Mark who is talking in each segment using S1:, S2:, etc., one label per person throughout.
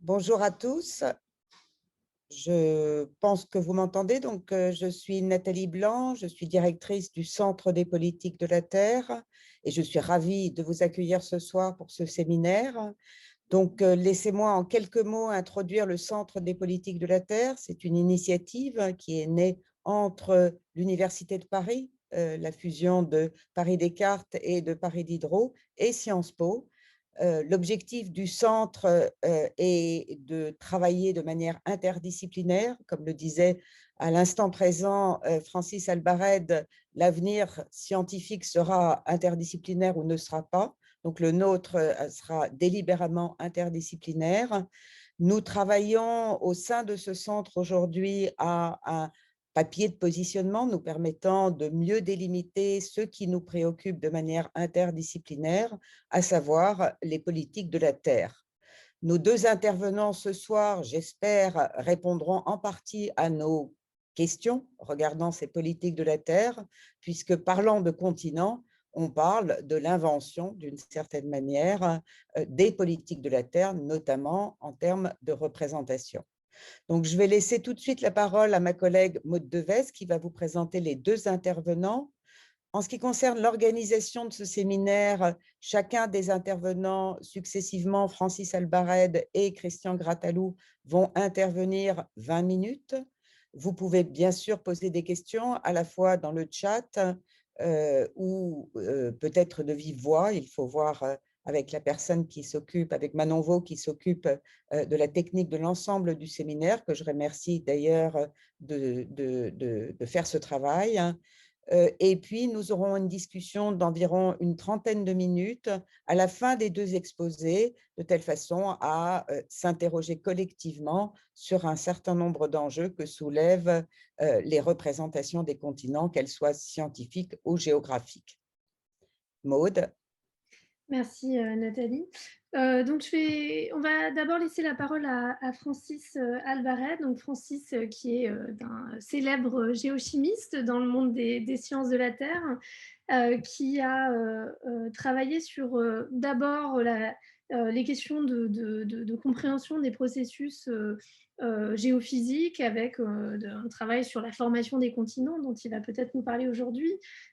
S1: Bonjour à tous. Je pense que vous m'entendez. Donc, je suis Nathalie Blanc, je suis directrice du Centre des politiques de la Terre et je suis ravie de vous accueillir ce soir pour ce séminaire. Donc, laissez-moi en quelques mots introduire le Centre des politiques de la Terre. C'est une initiative qui est née entre l'Université de Paris, la fusion de Paris Descartes et de Paris Diderot, et Sciences Po. L'objectif du centre est de travailler de manière interdisciplinaire. Comme le disait à l'instant présent Francis Albarède, l'avenir scientifique sera interdisciplinaire ou ne sera pas. Donc, le nôtre sera délibérément interdisciplinaire. Nous travaillons au sein de ce centre aujourd'hui à un papier de positionnement nous permettant de mieux délimiter ce qui nous préoccupe de manière interdisciplinaire, à savoir les politiques de la Terre. Nos deux intervenants ce soir, j'espère, répondront en partie à nos questions regardant ces politiques de la Terre, puisque parlant de continent, on parle de l'invention, d'une certaine manière, des politiques de la Terre, notamment en termes de représentation. Donc, je vais laisser tout de suite la parole à ma collègue Maude Devez, qui va vous présenter les deux intervenants. En ce qui concerne l'organisation de ce séminaire, chacun des intervenants successivement, Francis Albarède et Christian Grattalou, vont intervenir 20 minutes. Vous pouvez bien sûr poser des questions à la fois dans le chat ou peut-être de vive voix. Il faut voir avec la personne qui s'occupe, avec Manon Vaux qui s'occupe de la technique de l'ensemble du séminaire, que je remercie d'ailleurs de faire ce travail. Et puis, nous aurons une discussion d'environ une trentaine de minutes à la fin des deux exposés, de telle façon à s'interroger collectivement sur un certain nombre d'enjeux que soulèvent les représentations des continents, qu'elles soient scientifiques ou géographiques. Maude.
S2: Merci Nathalie. Donc on va d'abord laisser la parole à Francis Albarède. Donc Francis qui est un célèbre géochimiste dans le monde des sciences de la Terre, qui a travaillé sur d'abord les questions de compréhension des processus géophysiques avec un travail sur la formation des continents dont il va peut-être nous parler aujourd'hui,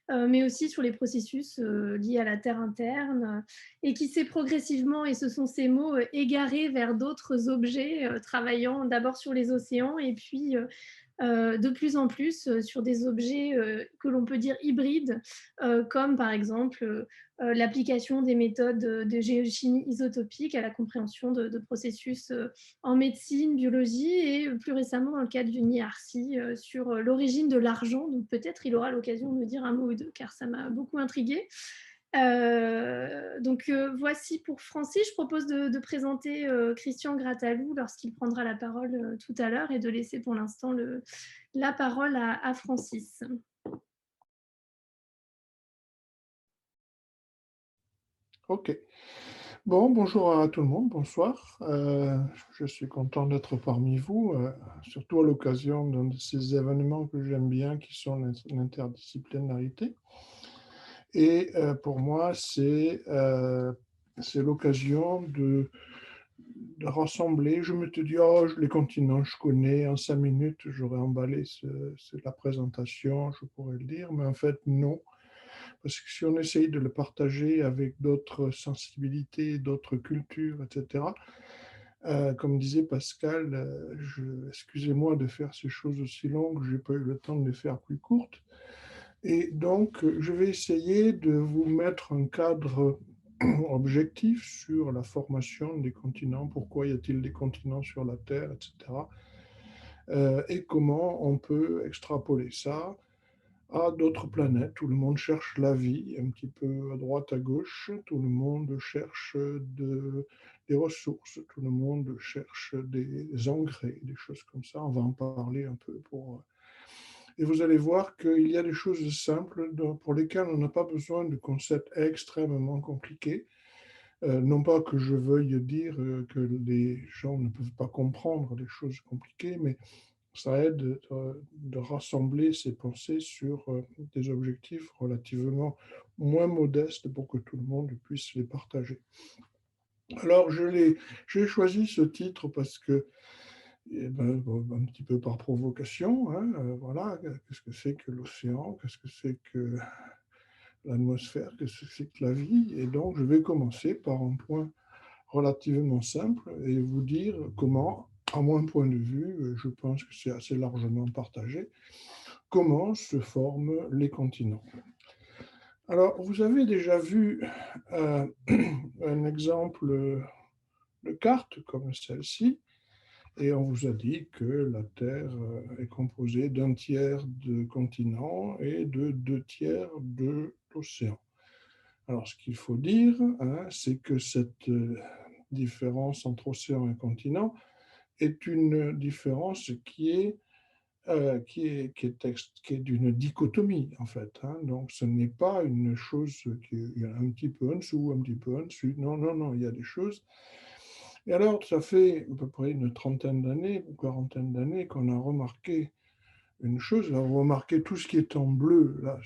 S2: mais aussi sur les processus liés à la Terre interne, et qui s'est progressivement, et ce sont ces mots, égaré vers d'autres objets, travaillant d'abord sur les océans et puis de plus en plus sur des objets que l'on peut dire hybrides, comme par exemple l'application des méthodes de géochimie isotopique à la compréhension de processus en médecine, biologie, et plus récemment dans le cadre d'une IRC sur l'origine de l'argent. Donc peut-être il aura l'occasion de nous dire un mot ou deux, car ça m'a beaucoup intriguée. Voici pour Francis. Je propose de présenter Christian Grattalou lorsqu'il prendra la parole tout à l'heure, et de laisser pour l'instant la parole à Francis.
S3: Ok. Bon, bonjour à tout le monde, bonsoir. Je suis content d'être parmi vous, surtout à l'occasion d'un de ces événements que j'aime bien, qui sont l'interdisciplinarité. Et pour moi, c'est l'occasion de rassembler. Je me dis, oh, les continents, je connais, en 5 minutes, j'aurais emballé la présentation, je pourrais le dire, mais en fait, non. Parce que si on essaye de le partager avec d'autres sensibilités, d'autres cultures, etc., comme disait Pascal, excusez-moi de faire ces choses aussi longues, je n'ai pas eu le temps de les faire plus courtes. Et donc, je vais essayer de vous mettre un cadre objectif sur la formation des continents, pourquoi y a-t-il des continents sur la Terre, etc. Et comment on peut extrapoler ça à d'autres planètes. Tout le monde cherche la vie, un petit peu à droite, à gauche. Tout le monde cherche des ressources. Tout le monde cherche des engrais, des choses comme ça. On va en parler un peu Et vous allez voir qu'il y a des choses simples pour lesquelles on n'a pas besoin de concepts extrêmement compliqués. Non pas que je veuille dire que les gens ne peuvent pas comprendre des choses compliquées, mais ça aide de rassembler ses pensées sur des objectifs relativement moins modestes pour que tout le monde puisse les partager. Alors, j'ai choisi ce titre parce que, eh ben, bon, un petit peu par provocation, hein, voilà, qu'est-ce que c'est que l'océan, qu'est-ce que c'est que l'atmosphère, qu'est-ce que c'est que la vie? Et donc, je vais commencer par un point relativement simple et vous dire comment, à mon point de vue, je pense que c'est assez largement partagé, comment se forment les continents. Alors, vous avez déjà vu euh, un exemple de carte comme celle-ci, et on vous a dit que la Terre est composée d'un tiers de continents et de deux tiers de l'océan. Alors, ce qu'il faut dire, hein, c'est que cette différence entre océan et continent est une différence qui est d'une dichotomie, en fait, hein. Donc, ce n'est pas une chose qui est un petit peu en dessous, un petit peu en dessus. Non, non, non, il y a des choses. Et alors, ça fait à peu près une trentaine d'années, une quarantaine d'années qu'on a remarqué une chose. On a remarqué tout ce qui est en bleu, là,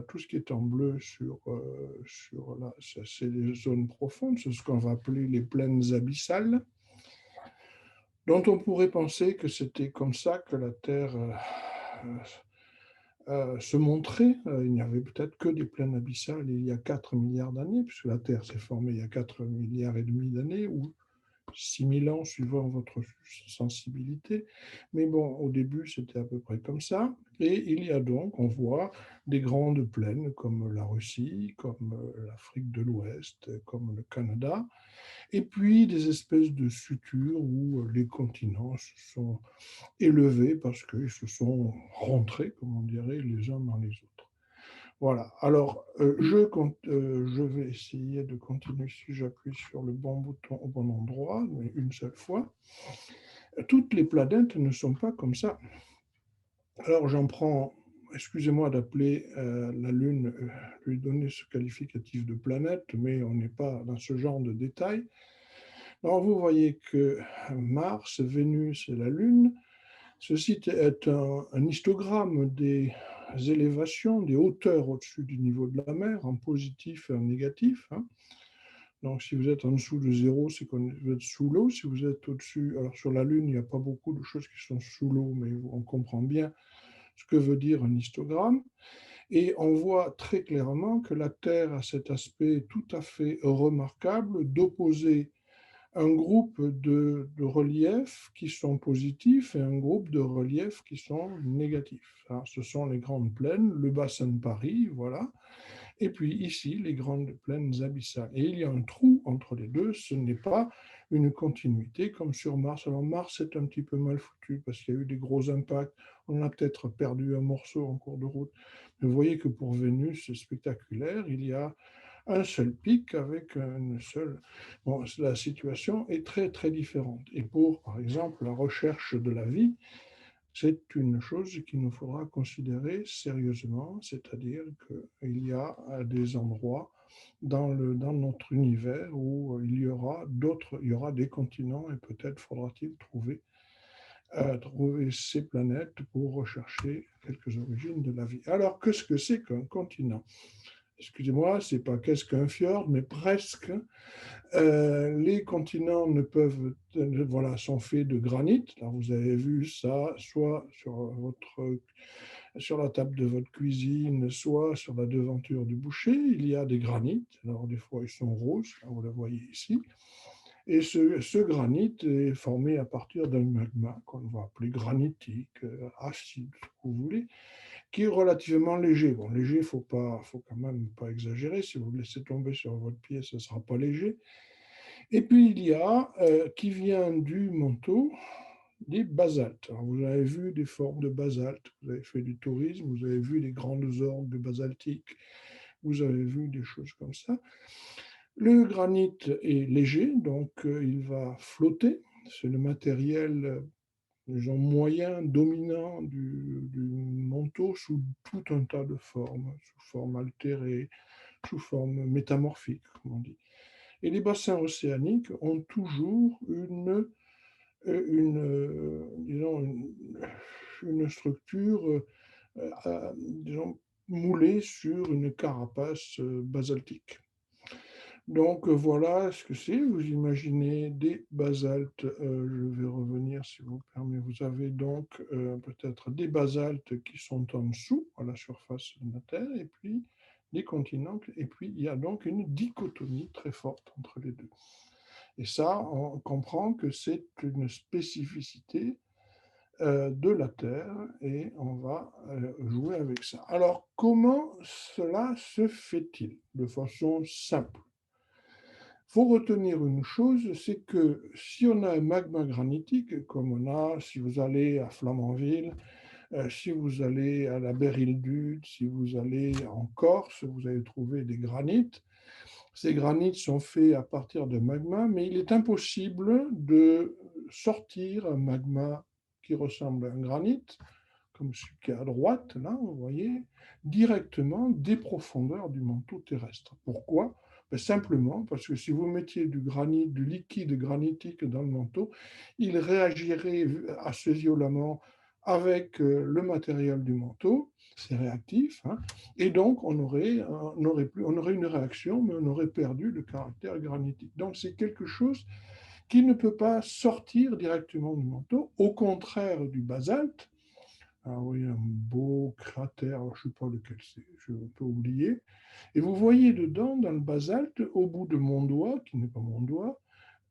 S3: tout ce qui est en bleu sur là, c'est les zones profondes, c'est ce qu'on va appeler les plaines abyssales, dont on pourrait penser que c'était comme ça que la Terre se montrait. Il n'y avait peut-être que des plaines abyssales il y a 4 milliards d'années, puisque la Terre s'est formée il y a 4 milliards et demi d'années, ou 6000 ans suivant votre sensibilité. Mais bon, au début, c'était à peu près comme ça. Et il y a donc, on voit des grandes plaines comme la Russie, comme l'Afrique de l'Ouest, comme le Canada, et puis des espèces de sutures où les continents se sont élevés parce qu'ils se sont rentrés, comme on dirait, les uns dans les autres. Voilà, alors je vais essayer de continuer si j'appuie sur le bon bouton au bon endroit, mais une seule fois. Toutes les planètes ne sont pas comme ça. Alors j'en prends, excusez-moi d'appeler la Lune, lui donner ce qualificatif de planète, mais on n'est pas dans ce genre de détails. Alors vous voyez que Mars, Vénus et la Lune, ceci est un histogramme des élévations, des hauteurs au-dessus du niveau de la mer, en positif et en négatif, hein. Donc, si vous êtes en dessous de zéro, c'est que vous êtes sous l'eau. Si vous êtes au-dessus, alors sur la Lune, il n'y a pas beaucoup de choses qui sont sous l'eau, mais on comprend bien ce que veut dire un histogramme. Et on voit très clairement que la Terre a cet aspect tout à fait remarquable d'opposer un groupe de reliefs qui sont positifs et un groupe de reliefs qui sont négatifs. Alors, ce sont les grandes plaines, le bassin de Paris, voilà. Et puis ici, les grandes plaines abyssales. Et il y a un trou entre les deux, ce n'est pas une continuité comme sur Mars. Alors Mars est un petit peu mal foutu parce qu'il y a eu des gros impacts, on a peut-être perdu un morceau en cours de route. Mais vous voyez que pour Vénus, c'est spectaculaire, il y a un seul pic avec une seule... Bon, la situation est très très différente. Et pour, par exemple, la recherche de la vie, c'est une chose qu'il nous faudra considérer sérieusement, c'est-à-dire qu'il y a des endroits dans notre univers où il y aura des continents et peut-être faudra-t-il trouver ces planètes pour rechercher quelques origines de la vie. Alors, qu'est-ce que c'est qu'un continent? Excusez-moi, c'est pas qu'est-ce qu'un fjord, mais presque. Les continents ne peuvent, voilà, sont faits de granit. Alors vous avez vu ça soit sur la table de votre cuisine, soit sur la devanture du boucher. Il y a des granites. Alors des fois ils sont roses, vous le voyez ici. Et ce granit est formé à partir d'un magma qu'on va appeler granitique, acide, ce que vous voulez, qui est relativement léger. Bon, léger, faut quand même pas exagérer. Si vous le laissez tomber sur votre pied, ce ne sera pas léger. Et puis il y a, qui vient du manteau, des basaltes. Alors, vous avez vu des formes de basalte, vous avez fait du tourisme, vous avez vu des grandes orgues basaltiques, vous avez vu des choses comme ça. Le granit est léger, donc il va flotter. C'est le matériel disons, moyen, dominant du manteau sous tout un tas de formes, sous forme altérée, sous forme métamorphique, comme on dit. Et les bassins océaniques ont toujours disons, une structure disons, moulée sur une carapace basaltique. Donc voilà ce que c'est. Vous imaginez des basaltes. Je vais revenir si vous permettez. Vous avez donc peut-être des basaltes qui sont en dessous, à la surface de la Terre, et puis des continents. Et puis il y a donc une dichotomie très forte entre les deux. Et ça, on comprend que c'est une spécificité de la Terre et on va jouer avec ça. Alors, comment cela se fait-il? De façon simple. Il faut retenir une chose, c'est que si on a un magma granitique, comme on a, si vous allez à Flamanville, si vous allez à la Beryl-Dude, si vous allez en Corse, vous allez trouver des granites. Ces granites sont faits à partir de magma, mais il est impossible de sortir un magma qui ressemble à un granit, comme celui qui est à droite, là, vous voyez, directement des profondeurs du manteau terrestre. Pourquoi? Ben simplement parce que si vous mettiez du granit, du liquide granitique dans le manteau, il réagirait assez violemment avec le matériel du manteau, c'est réactif, hein, et donc on aurait une réaction, mais on aurait perdu le caractère granitique. Donc c'est quelque chose qui ne peut pas sortir directement du manteau, au contraire du basalte. Ah oui, un beau cratère, je ne sais pas lequel c'est, je peux oublier. Et vous voyez dedans, dans le basalte, au bout de mon doigt, qui n'est pas mon doigt,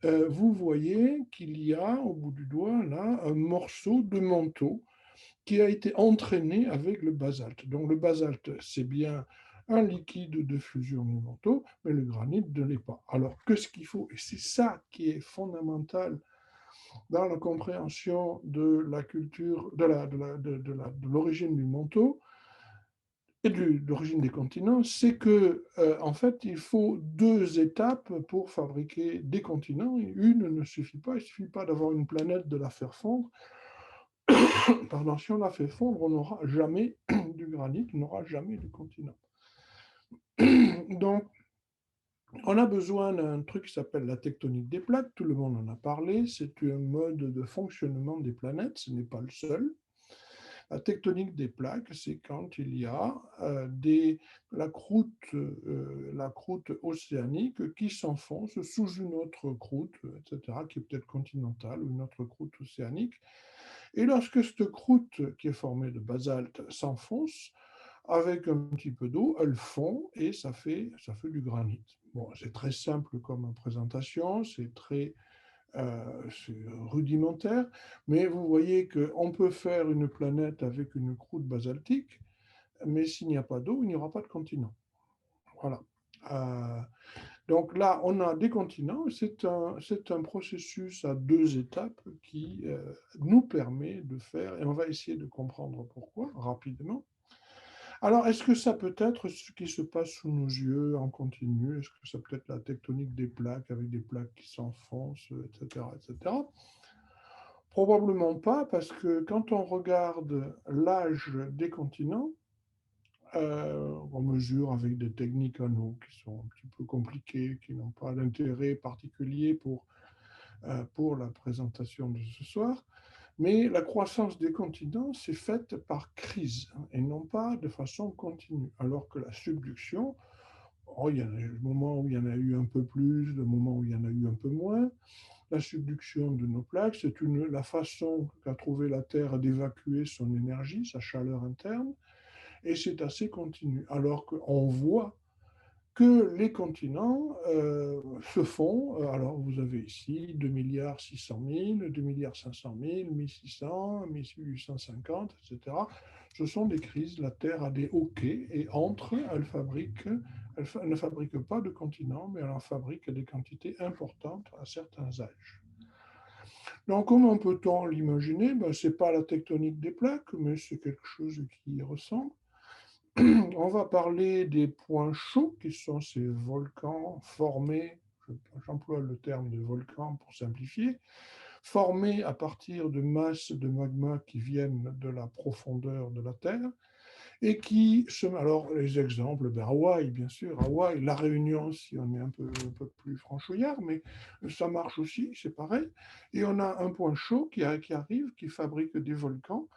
S3: vous voyez qu'il y a au bout du doigt, là, un morceau de manteau qui a été entraîné avec le basalte. Donc le basalte, c'est bien un liquide de fusion du manteau, mais le granit ne l'est pas. Alors, qu'est-ce qu'il faut? Et c'est ça qui est fondamental dans la compréhension de la culture, de l'origine du manteau et de l'origine des continents, c'est que en fait, il faut deux étapes pour fabriquer des continents. Et une ne suffit pas. Il ne suffit pas d'avoir une planète, de la faire fondre. Pardon, si on la fait fondre, on n'aura jamais du granit, on n'aura jamais de continent. Donc, on a besoin d'un truc qui s'appelle la tectonique des plaques, tout le monde en a parlé, c'est un mode de fonctionnement des planètes, ce n'est pas le seul. La tectonique des plaques, c'est quand il y a la croûte océanique qui s'enfonce sous une autre croûte, etc., qui est peut-être continentale ou une autre croûte océanique. Et lorsque cette croûte qui est formée de basalte s'enfonce, avec un petit peu d'eau, elle fond et ça fait du granit. Bon, c'est très simple comme présentation, c'est rudimentaire, mais vous voyez qu'on peut faire une planète avec une croûte basaltique, mais s'il n'y a pas d'eau, il n'y aura pas de continent. Voilà. Donc là, on a des continents. C'est un processus à deux étapes qui nous permet de faire, et on va essayer de comprendre pourquoi rapidement. Alors, est-ce que ça peut être ce qui se passe sous nos yeux en continu? Est-ce que ça peut être la tectonique des plaques avec des plaques qui s'enfoncent, etc., etc.? Probablement pas, parce que quand on regarde l'âge des continents, on mesure avec des techniques à nous qui sont un petit peu compliquées, qui n'ont pas d'intérêt particulier pour la présentation de ce soir. Mais la croissance des continents s'est faite par crise et non pas de façon continue. Alors que la subduction, il y a eu des moments où il y en a eu un peu plus, des moments où il y en a eu un peu moins. La subduction de nos plaques, c'est la façon qu'a trouvé la Terre d'évacuer son énergie, sa chaleur interne, et c'est assez continu. Alors qu'on voit que les continents se font, alors vous avez ici 2 milliards 600 000, 2 milliards 500 000, 1600, 1850, etc. Ce sont des crises, la Terre a des hoquets et entre, elle ne fabrique pas de continents, mais elle en fabrique des quantités importantes à certains âges. Donc comment peut-on l'imaginer? Ce n'est pas la tectonique des plaques, mais c'est quelque chose qui y ressemble. On va parler des points chauds, qui sont ces volcans formés, j'emploie le terme de volcan pour simplifier, formés à partir de masses de magma qui viennent de la profondeur de la Terre, et alors les exemples, Hawaï, bien sûr, Hawaï, La Réunion, si on est un peu plus franchouillard, mais ça marche aussi, c'est pareil. Et on a un point chaud qui arrive, qui fabrique des volcans.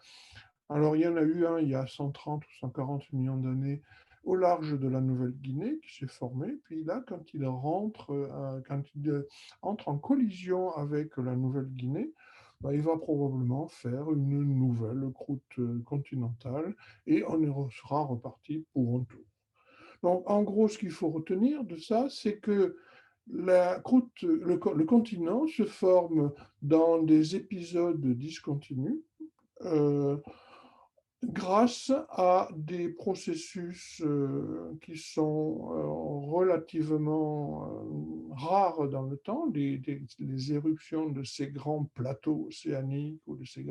S3: Alors, il y en a eu un il y a 130 ou 140 millions d'années au large de la Nouvelle-Guinée qui s'est formé. Puis là, quand il entre en collision avec la Nouvelle-Guinée, ben, il va probablement faire une nouvelle croûte continentale et on sera reparti pour un tour. Donc, en gros, ce qu'il faut retenir de ça, c'est que le continent se forme dans des épisodes discontinus euh, grâce à des processus qui sont relativement rares dans le temps, les éruptions de ces grands plateaux océaniques ou de ces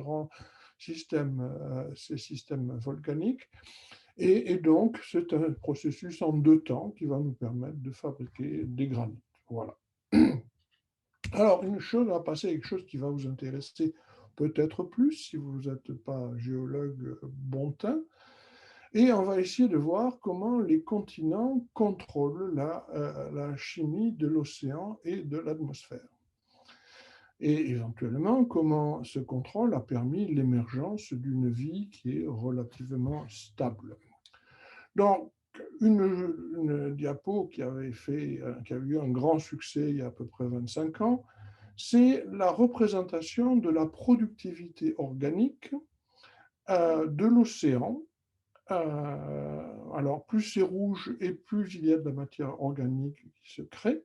S3: systèmes volcaniques. Et donc, c'est un processus en 2 temps qui va nous permettre de fabriquer des granites. Voilà. Alors, une chose, on va passer à quelque chose qui va vous intéresser peut-être plus si vous n'êtes pas géologue bon teint. Et on va essayer de voir comment les continents contrôlent la chimie de l'océan et de l'atmosphère. Et éventuellement, comment ce contrôle a permis l'émergence d'une vie qui est relativement stable. Donc, une diapo qui a eu un grand succès il y a à peu près 25 ans, c'est la représentation de la productivité organique de l'océan. Alors, plus c'est rouge et plus il y a de la matière organique qui se crée.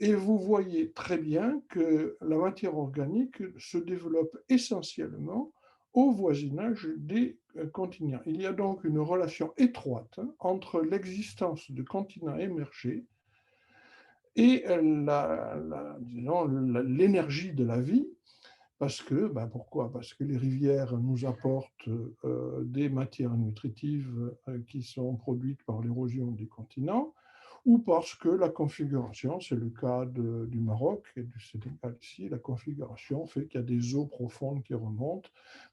S3: Et vous voyez très bien que la matière organique se développe essentiellement au voisinage des continents. Il y a donc une relation étroite entre l'existence de continents émergés et l'énergie de la vie. Pourquoi? Parce que les rivières nous apportent des matières nutritives qui sont produites par l'érosion des continents, ou parce que la configuration, c'est le cas du Maroc et du Sénégal ici, la configuration fait qu'il y a des eaux profondes qui remontent,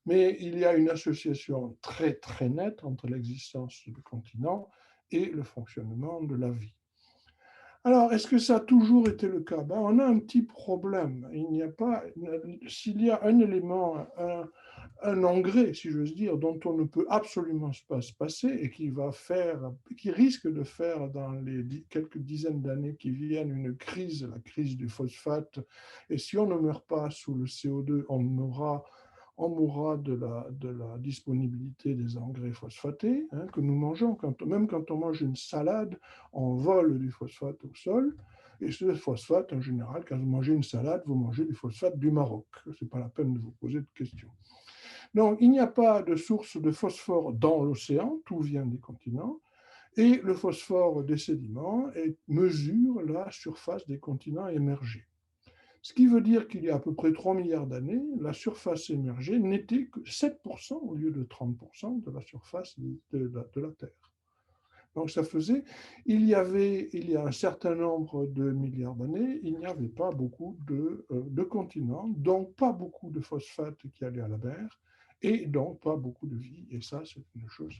S3: mais il y a une association très très nette entre l'existence du continent et le fonctionnement de la vie. Alors, est-ce que ça a toujours été le cas? On a un petit problème. S'il y a un élément, un engrais, si j'ose dire, dont on ne peut absolument pas se passer et qui risque de faire dans les quelques dizaines d'années qui viennent une crise, la crise du phosphate, et si on ne meurt pas sous le CO2, on mourra de la disponibilité des engrais phosphatés que nous mangeons. Même quand on mange une salade, on vole du phosphate au sol. Et ce phosphate, en général, quand vous mangez une salade, vous mangez du phosphate du Maroc. Ce n'est pas la peine de vous poser de questions. Donc, il n'y a pas de source de phosphore dans l'océan, tout vient des continents. Et le phosphore des sédiments mesure la surface des continents émergés. Ce qui veut dire qu'il y a à peu près 3 milliards d'années, la surface émergée n'était que 7% au lieu de 30% de la surface de la Terre. Donc ça faisait, il y a un certain nombre de milliards d'années, il n'y avait pas beaucoup de continents, donc pas beaucoup de phosphate qui allaient à la mer, et donc pas beaucoup de vie, et ça c'est une chose.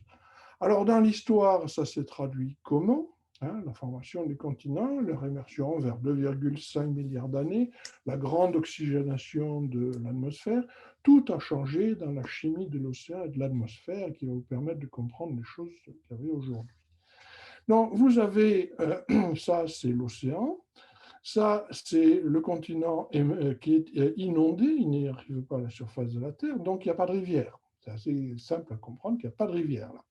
S3: Alors dans l'histoire, ça s'est traduit comment? La formation des continents, leur émersion vers 2,5 milliards d'années, la grande oxygénation de l'atmosphère, tout a changé dans la chimie de l'océan et de l'atmosphère qui va vous permettre de comprendre les choses qu'il y avait aujourd'hui. Donc vous avez, ça c'est l'océan, ça c'est le continent qui est inondé, il n'y arrive pas à la surface de la Terre, donc il n'y a pas de rivière. C'est assez simple à comprendre qu'il n'y a pas de rivière là.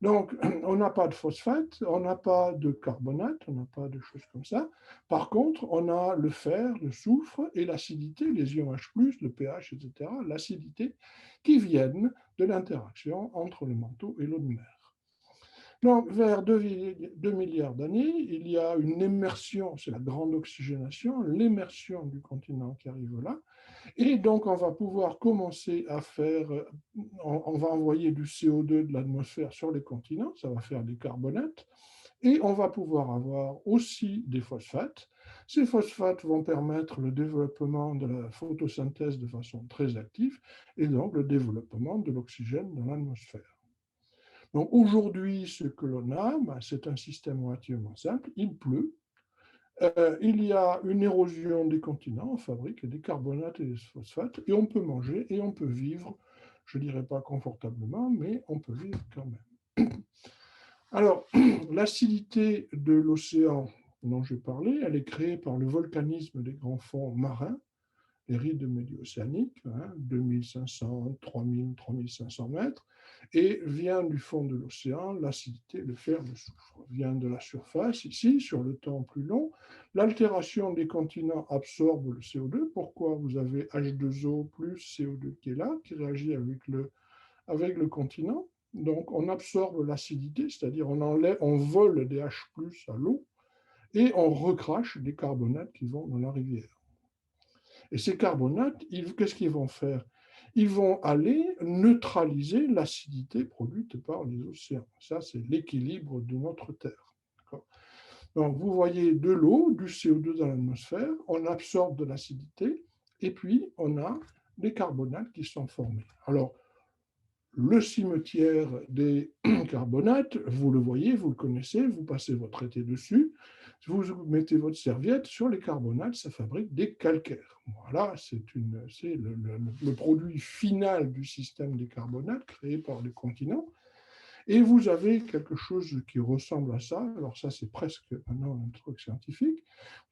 S3: Donc, on n'a pas de phosphate, on n'a pas de carbonate, on n'a pas de choses comme ça. Par contre, on a le fer, le soufre et l'acidité, les ions H+, le pH, etc., l'acidité, qui viennent de l'interaction entre le manteau et l'eau de mer. Donc, vers 2 milliards d'années, il y a une immersion, c'est la grande oxygénation, l'immersion du continent qui arrive là. Et donc, on va pouvoir commencer à on va envoyer du CO2 de l'atmosphère sur les continents, ça va faire des carbonates, et on va pouvoir avoir aussi des phosphates. Ces phosphates vont permettre le développement de la photosynthèse de façon très active, et donc le développement de l'oxygène dans l'atmosphère. Donc aujourd'hui, ce que l'on a, c'est un système relativement simple, il pleut, il y a une érosion des continents, on fabrique des carbonates et des phosphates, et on peut manger et on peut vivre, je ne dirais pas confortablement, mais on peut vivre quand même. Alors, l'acidité de l'océan dont j'ai parlé, elle est créée par le volcanisme des grands fonds marins, les rides médio-océaniques, 2500, 3000, 3500 mètres, et vient du fond de l'océan, l'acidité, le fer, le soufre, vient de la surface, ici, sur le temps plus long. L'altération des continents absorbe le CO2. Pourquoi vous avez H2O plus CO2 qui est là, qui réagit avec le continent. Donc, on absorbe l'acidité, c'est-à-dire on vole des H+ à l'eau, et on recrache des carbonates qui vont dans la rivière. Et ces carbonates, qu'est-ce qu'ils vont faire? Ils vont aller neutraliser l'acidité produite par les océans. Ça, c'est l'équilibre de notre Terre. Donc, vous voyez de l'eau, du CO2 dans l'atmosphère, on absorbe de l'acidité, et puis on a des carbonates qui sont formés. Alors, le cimetière des carbonates, vous le voyez, vous le connaissez, vous passez votre été dessus, vous mettez votre serviette sur les carbonates, ça fabrique des calcaires. Voilà, c'est le produit final du système des carbonates créé par les continents. Et vous avez quelque chose qui ressemble à ça, alors ça c'est presque maintenant un truc scientifique,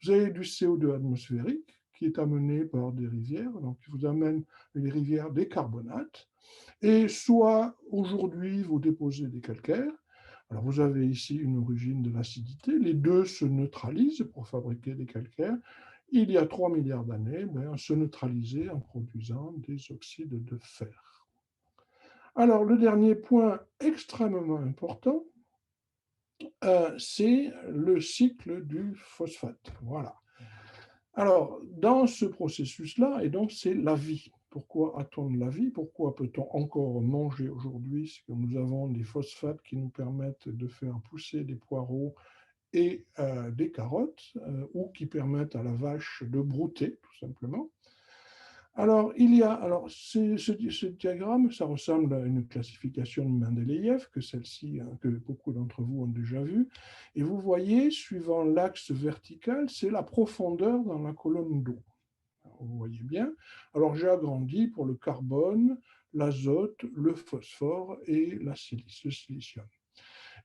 S3: vous avez du CO2 atmosphérique qui est amené par des rivières, donc qui vous amène les rivières des carbonates, et soit aujourd'hui vous déposez des calcaires, alors vous avez ici une origine de l'acidité, les deux se neutralisent pour fabriquer des calcaires. Il y a 3 milliards d'années, on se neutralisait en produisant des oxydes de fer. Alors le dernier point extrêmement important, c'est le cycle du phosphate. Voilà. Alors, dans ce processus-là, et donc c'est la vie. Pourquoi a-t-on de la vie? Pourquoi peut-on encore manger aujourd'hui? C'est que nous avons des phosphates qui nous permettent de faire pousser des poireaux et des carottes, ou qui permettent à la vache de brouter, tout simplement. Alors, ce diagramme, ça ressemble à une classification de Mendeleïev, que celle-ci, que beaucoup d'entre vous ont déjà vue. Et vous voyez, suivant l'axe vertical, c'est la profondeur dans la colonne d'eau. Vous voyez bien. Alors, j'ai agrandi pour le carbone, l'azote, le phosphore et le silicium.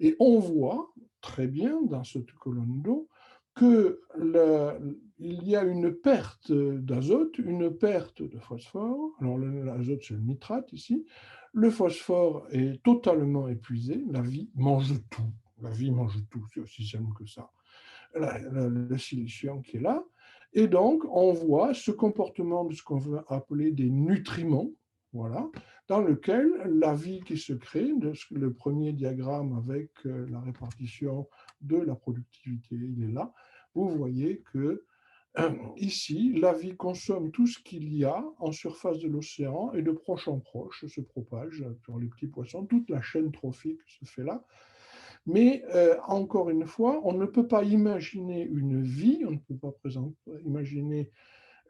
S3: Et on voit très bien dans cette colonne d'eau qu'il y a une perte d'azote, une perte de phosphore. Alors l'azote, c'est le nitrate ici. Le phosphore est totalement épuisé. La vie mange tout. La vie mange tout, c'est aussi simple que ça. Le silicium qui est là. Et donc, on voit ce comportement de ce qu'on veut appeler des nutriments, voilà, dans lequel la vie qui se crée, le premier diagramme avec la répartition de la productivité, il est là. Vous voyez que ici, la vie consomme tout ce qu'il y a en surface de l'océan et de proche en proche se propage sur les petits poissons. Toute la chaîne trophique se fait là. Mais encore une fois, on ne peut pas imaginer une vie, on ne peut pas imaginer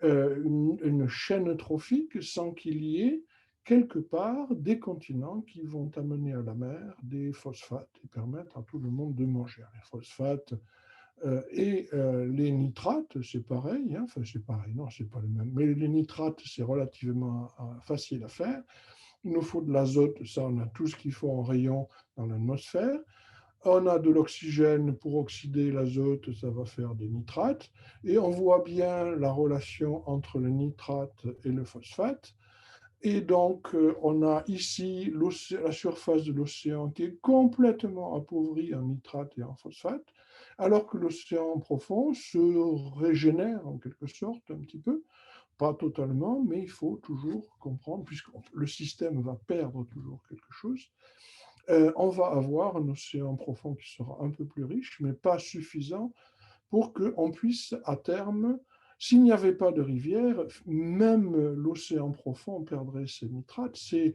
S3: une chaîne trophique sans qu'il y ait quelque part des continents qui vont amener à la mer des phosphates et permettre à tout le monde de manger. Les phosphates et les nitrates, c'est pareil, enfin c'est pareil, non, c'est pas le même. Mais les nitrates, c'est relativement facile à faire. Il nous faut de l'azote, ça on a tout ce qu'il faut en rayon dans l'atmosphère. On a de l'oxygène pour oxyder l'azote, ça va faire des nitrates. Et on voit bien la relation entre le nitrate et le phosphate. Et donc, on a ici la surface de l'océan qui est complètement appauvrie en nitrate et en phosphate, alors que l'océan profond se régénère en quelque sorte un petit peu, pas totalement, mais il faut toujours comprendre, puisque le système va perdre toujours quelque chose. On va avoir un océan profond qui sera un peu plus riche, mais pas suffisant pour qu'on puisse à terme, s'il n'y avait pas de rivière, même l'océan profond perdrait ses nitrates. C'est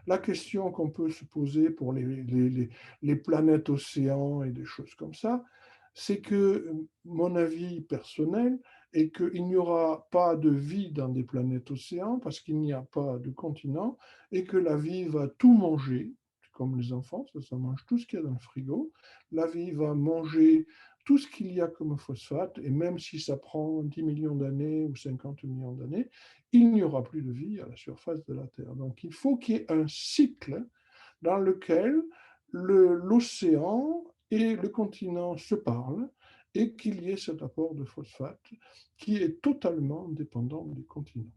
S3: la question qu'on peut se poser pour les planètes océans et des choses comme ça. C'est que mon avis personnel est qu'il n'y aura pas de vie dans des planètes océans parce qu'il n'y a pas de continent et que la vie va tout manger, comme les enfants, ça mange tout ce qu'il y a dans le frigo. La vie va manger tout ce qu'il y a comme phosphate, et même si ça prend 10 millions d'années ou 50 millions d'années, il n'y aura plus de vie à la surface de la Terre. Donc il faut qu'il y ait un cycle dans lequel l'océan et le continent se parlent et qu'il y ait cet apport de phosphate qui est totalement dépendant des continents.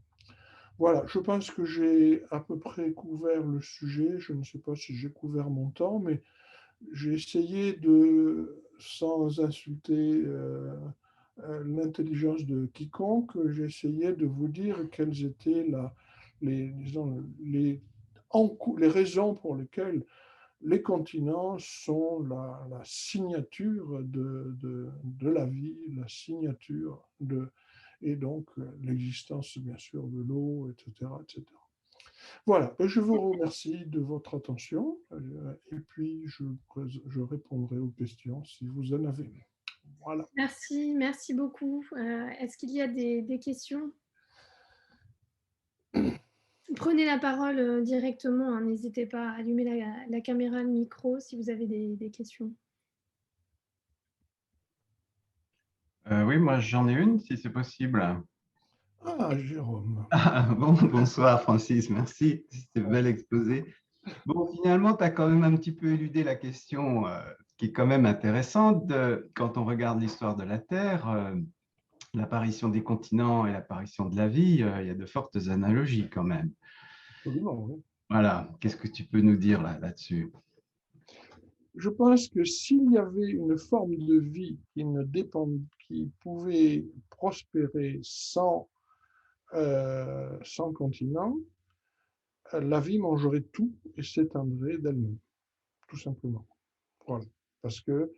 S3: Voilà, je pense que j'ai à peu près couvert le sujet. Je ne sais pas si j'ai couvert mon temps, mais j'ai essayé de, sans insulter l'intelligence de quiconque, j'ai essayé de vous dire quelles étaient disons, les raisons pour lesquelles les continents sont la signature de la vie, la signature et donc l'existence, bien sûr, de l'eau, etc., etc. Voilà, je vous remercie de votre attention et puis je répondrai aux questions si vous en avez. Voilà.
S2: Merci beaucoup. Est-ce qu'il y a des questions? Prenez la parole directement, hein, n'hésitez pas à allumer la caméra, le micro si vous avez des questions.
S4: Oui, moi j'en ai une, si c'est possible.
S3: Ah, Jérôme.
S4: Bonsoir Francis, merci, c'était bel exposé. Bon, finalement, tu as quand même un petit peu éludé la question qui est quand même intéressante. Quand on regarde l'histoire de la Terre, l'apparition des continents et l'apparition de la vie, il y a de fortes analogies quand même.
S3: Absolument, oui.
S4: Voilà, qu'est-ce que tu peux nous dire là-dessus?
S3: Je pense que s'il y avait une forme de vie qui pouvait prospérer sans continent, la vie mangerait tout et s'éteindrait d'elle-même, tout simplement. Voilà. Parce que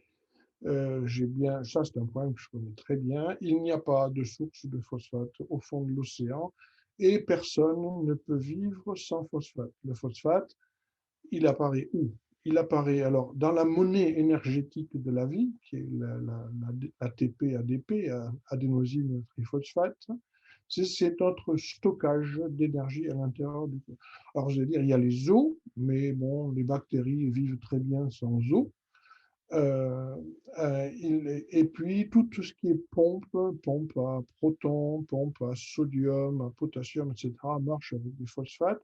S3: ça c'est un point que je connais très bien, il n'y a pas de source de phosphate au fond de l'océan et personne ne peut vivre sans phosphate. Le phosphate, il apparaît où? Il apparaît alors dans la monnaie énergétique de la vie, qui est l'ATP, ADP, adénosine triphosphate. C'est notre stockage d'énergie à l'intérieur du corps. Alors, je vais dire, il y a les eaux, mais bon, les bactéries vivent très bien sans eau. Et puis, tout ce qui est pompe à protons, pompe à sodium, à potassium, etc., marche avec des phosphates.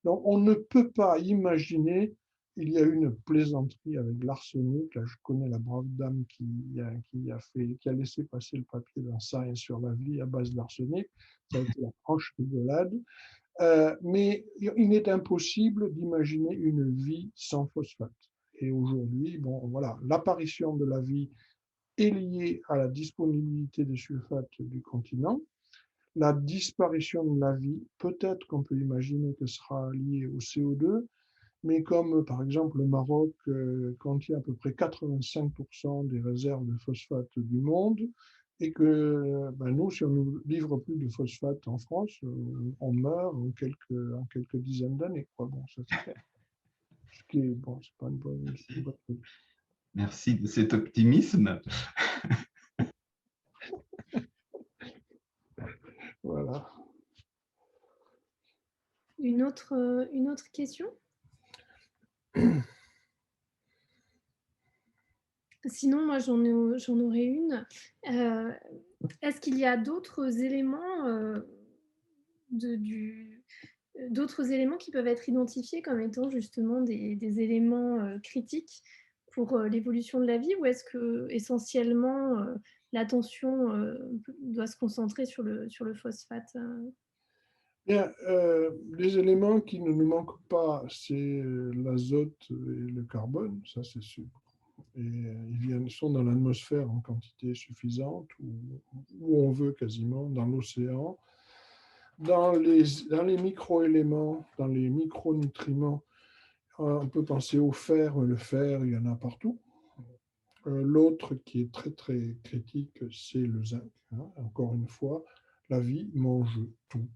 S3: Donc, on ne peut pas imaginer, il y a eu une plaisanterie avec l'arsenic. Là, je connais la brave dame qui a laissé passer le papier d'un Science sur la vie à base d'arsenic. Ça a été la franche rigolade. Mais il est impossible d'imaginer une vie sans phosphate. Et aujourd'hui, bon, voilà, l'apparition de la vie est liée à la disponibilité des sulfates du continent. La disparition de la vie, peut-être qu'on peut imaginer que ce sera lié au CO2, mais comme par exemple le Maroc contient à peu près 85% des réserves de phosphate du monde, et que nous, si on ne nous livre plus de phosphate en France, on meurt en quelques dizaines d'années. Bon, ça, ce qui est bon, c'est pas une bonne chose.
S4: Merci de cet optimisme.
S3: Voilà.
S2: Une autre question? Sinon, moi, j'en aurais une. Est-ce qu'il y a d'autres éléments d'autres éléments qui peuvent être identifiés comme étant justement des éléments critiques pour l'évolution de la vie, ou est-ce que essentiellement l'attention doit se concentrer sur le phosphate?
S3: Bien, les éléments qui ne nous manquent pas, c'est l'azote et le carbone, ça c'est sûr. Et ils sont dans l'atmosphère en quantité suffisante, où on veut quasiment, dans l'océan. Dans les micro-éléments, dans les micronutriments, on peut penser au fer. Le fer, il y en a partout. L'autre qui est très très critique, c'est le zinc. Encore une fois, la vie mange tout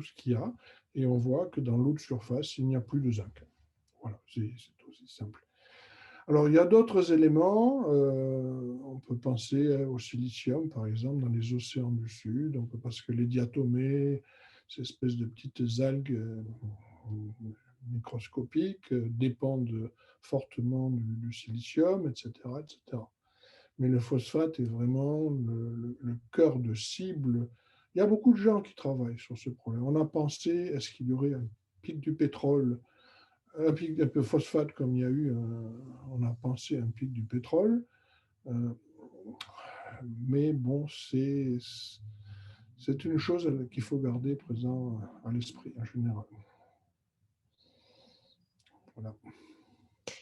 S3: ce qu'il y a, et on voit que dans l'eau de surface, il n'y a plus de zinc. Voilà, c'est aussi simple. Alors, il y a d'autres éléments. On peut penser au silicium, par exemple, dans les océans du Sud, parce que les diatomées, ces espèces de petites algues microscopiques, dépendent fortement du silicium, etc., etc. Mais le phosphate est vraiment le cœur de cible. Il y a beaucoup de gens qui travaillent sur ce problème. On a pensé, est-ce qu'il y aurait un pic du pétrole un pic de phosphate comme il y a eu, on a pensé un pic du pétrole. Mais bon, c'est une chose qu'il faut garder présent à l'esprit en général. Voilà.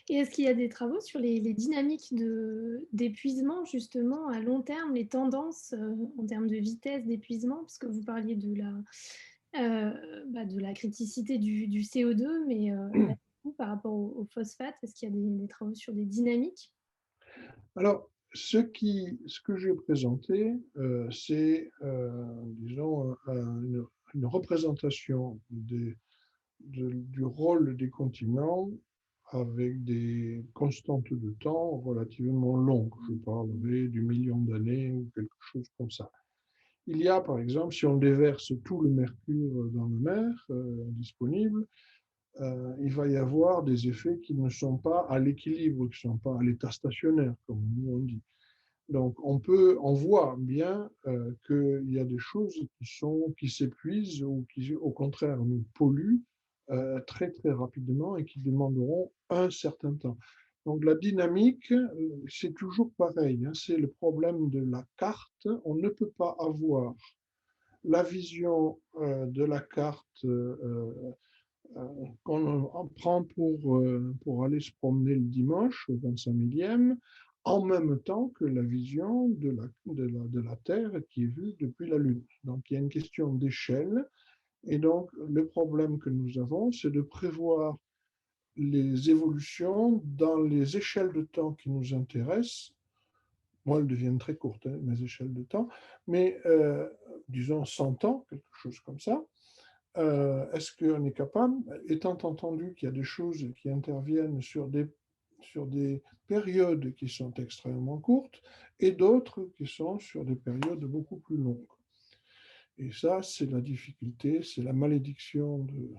S2: Et est-ce qu'il y a des travaux sur les dynamiques d'épuisement, justement, à long terme, les tendances en termes de vitesse d'épuisement, parce que vous parliez de la criticité du CO2, mais là, par rapport au phosphate, est-ce qu'il y a des travaux sur des dynamiques?
S3: Alors, ce que j'ai présenté, c'est, disons, une représentation du rôle des continents avec des constantes de temps relativement longues. Je parlerai du million d'années ou quelque chose comme ça. Il y a, par exemple, si on déverse tout le mercure dans la mer disponible, il va y avoir des effets qui ne sont pas à l'équilibre, qui ne sont pas à l'état stationnaire, comme nous on dit. Donc, on voit bien qu'il y a des choses qui s'épuisent ou qui, au contraire, nous polluent très, très rapidement et qui demanderont un certain temps. Donc, la dynamique, c'est toujours pareil, hein, c'est le problème de la carte. On ne peut pas avoir la vision de la carte qu'on prend pour aller se promener le dimanche au 25 millième, en même temps que la vision de la Terre qui est vue depuis la Lune. Donc il y a une question d'échelle, et donc le problème que nous avons, c'est de prévoir les évolutions dans les échelles de temps qui nous intéressent. Moi, elles deviennent très courtes, hein, mes échelles de temps, mais disons 100 ans, quelque chose comme ça. Est-ce qu'on est capable, étant entendu qu'il y a des choses qui interviennent sur des périodes qui sont extrêmement courtes et d'autres qui sont sur des périodes beaucoup plus longues. Et ça, c'est la difficulté, c'est la malédiction de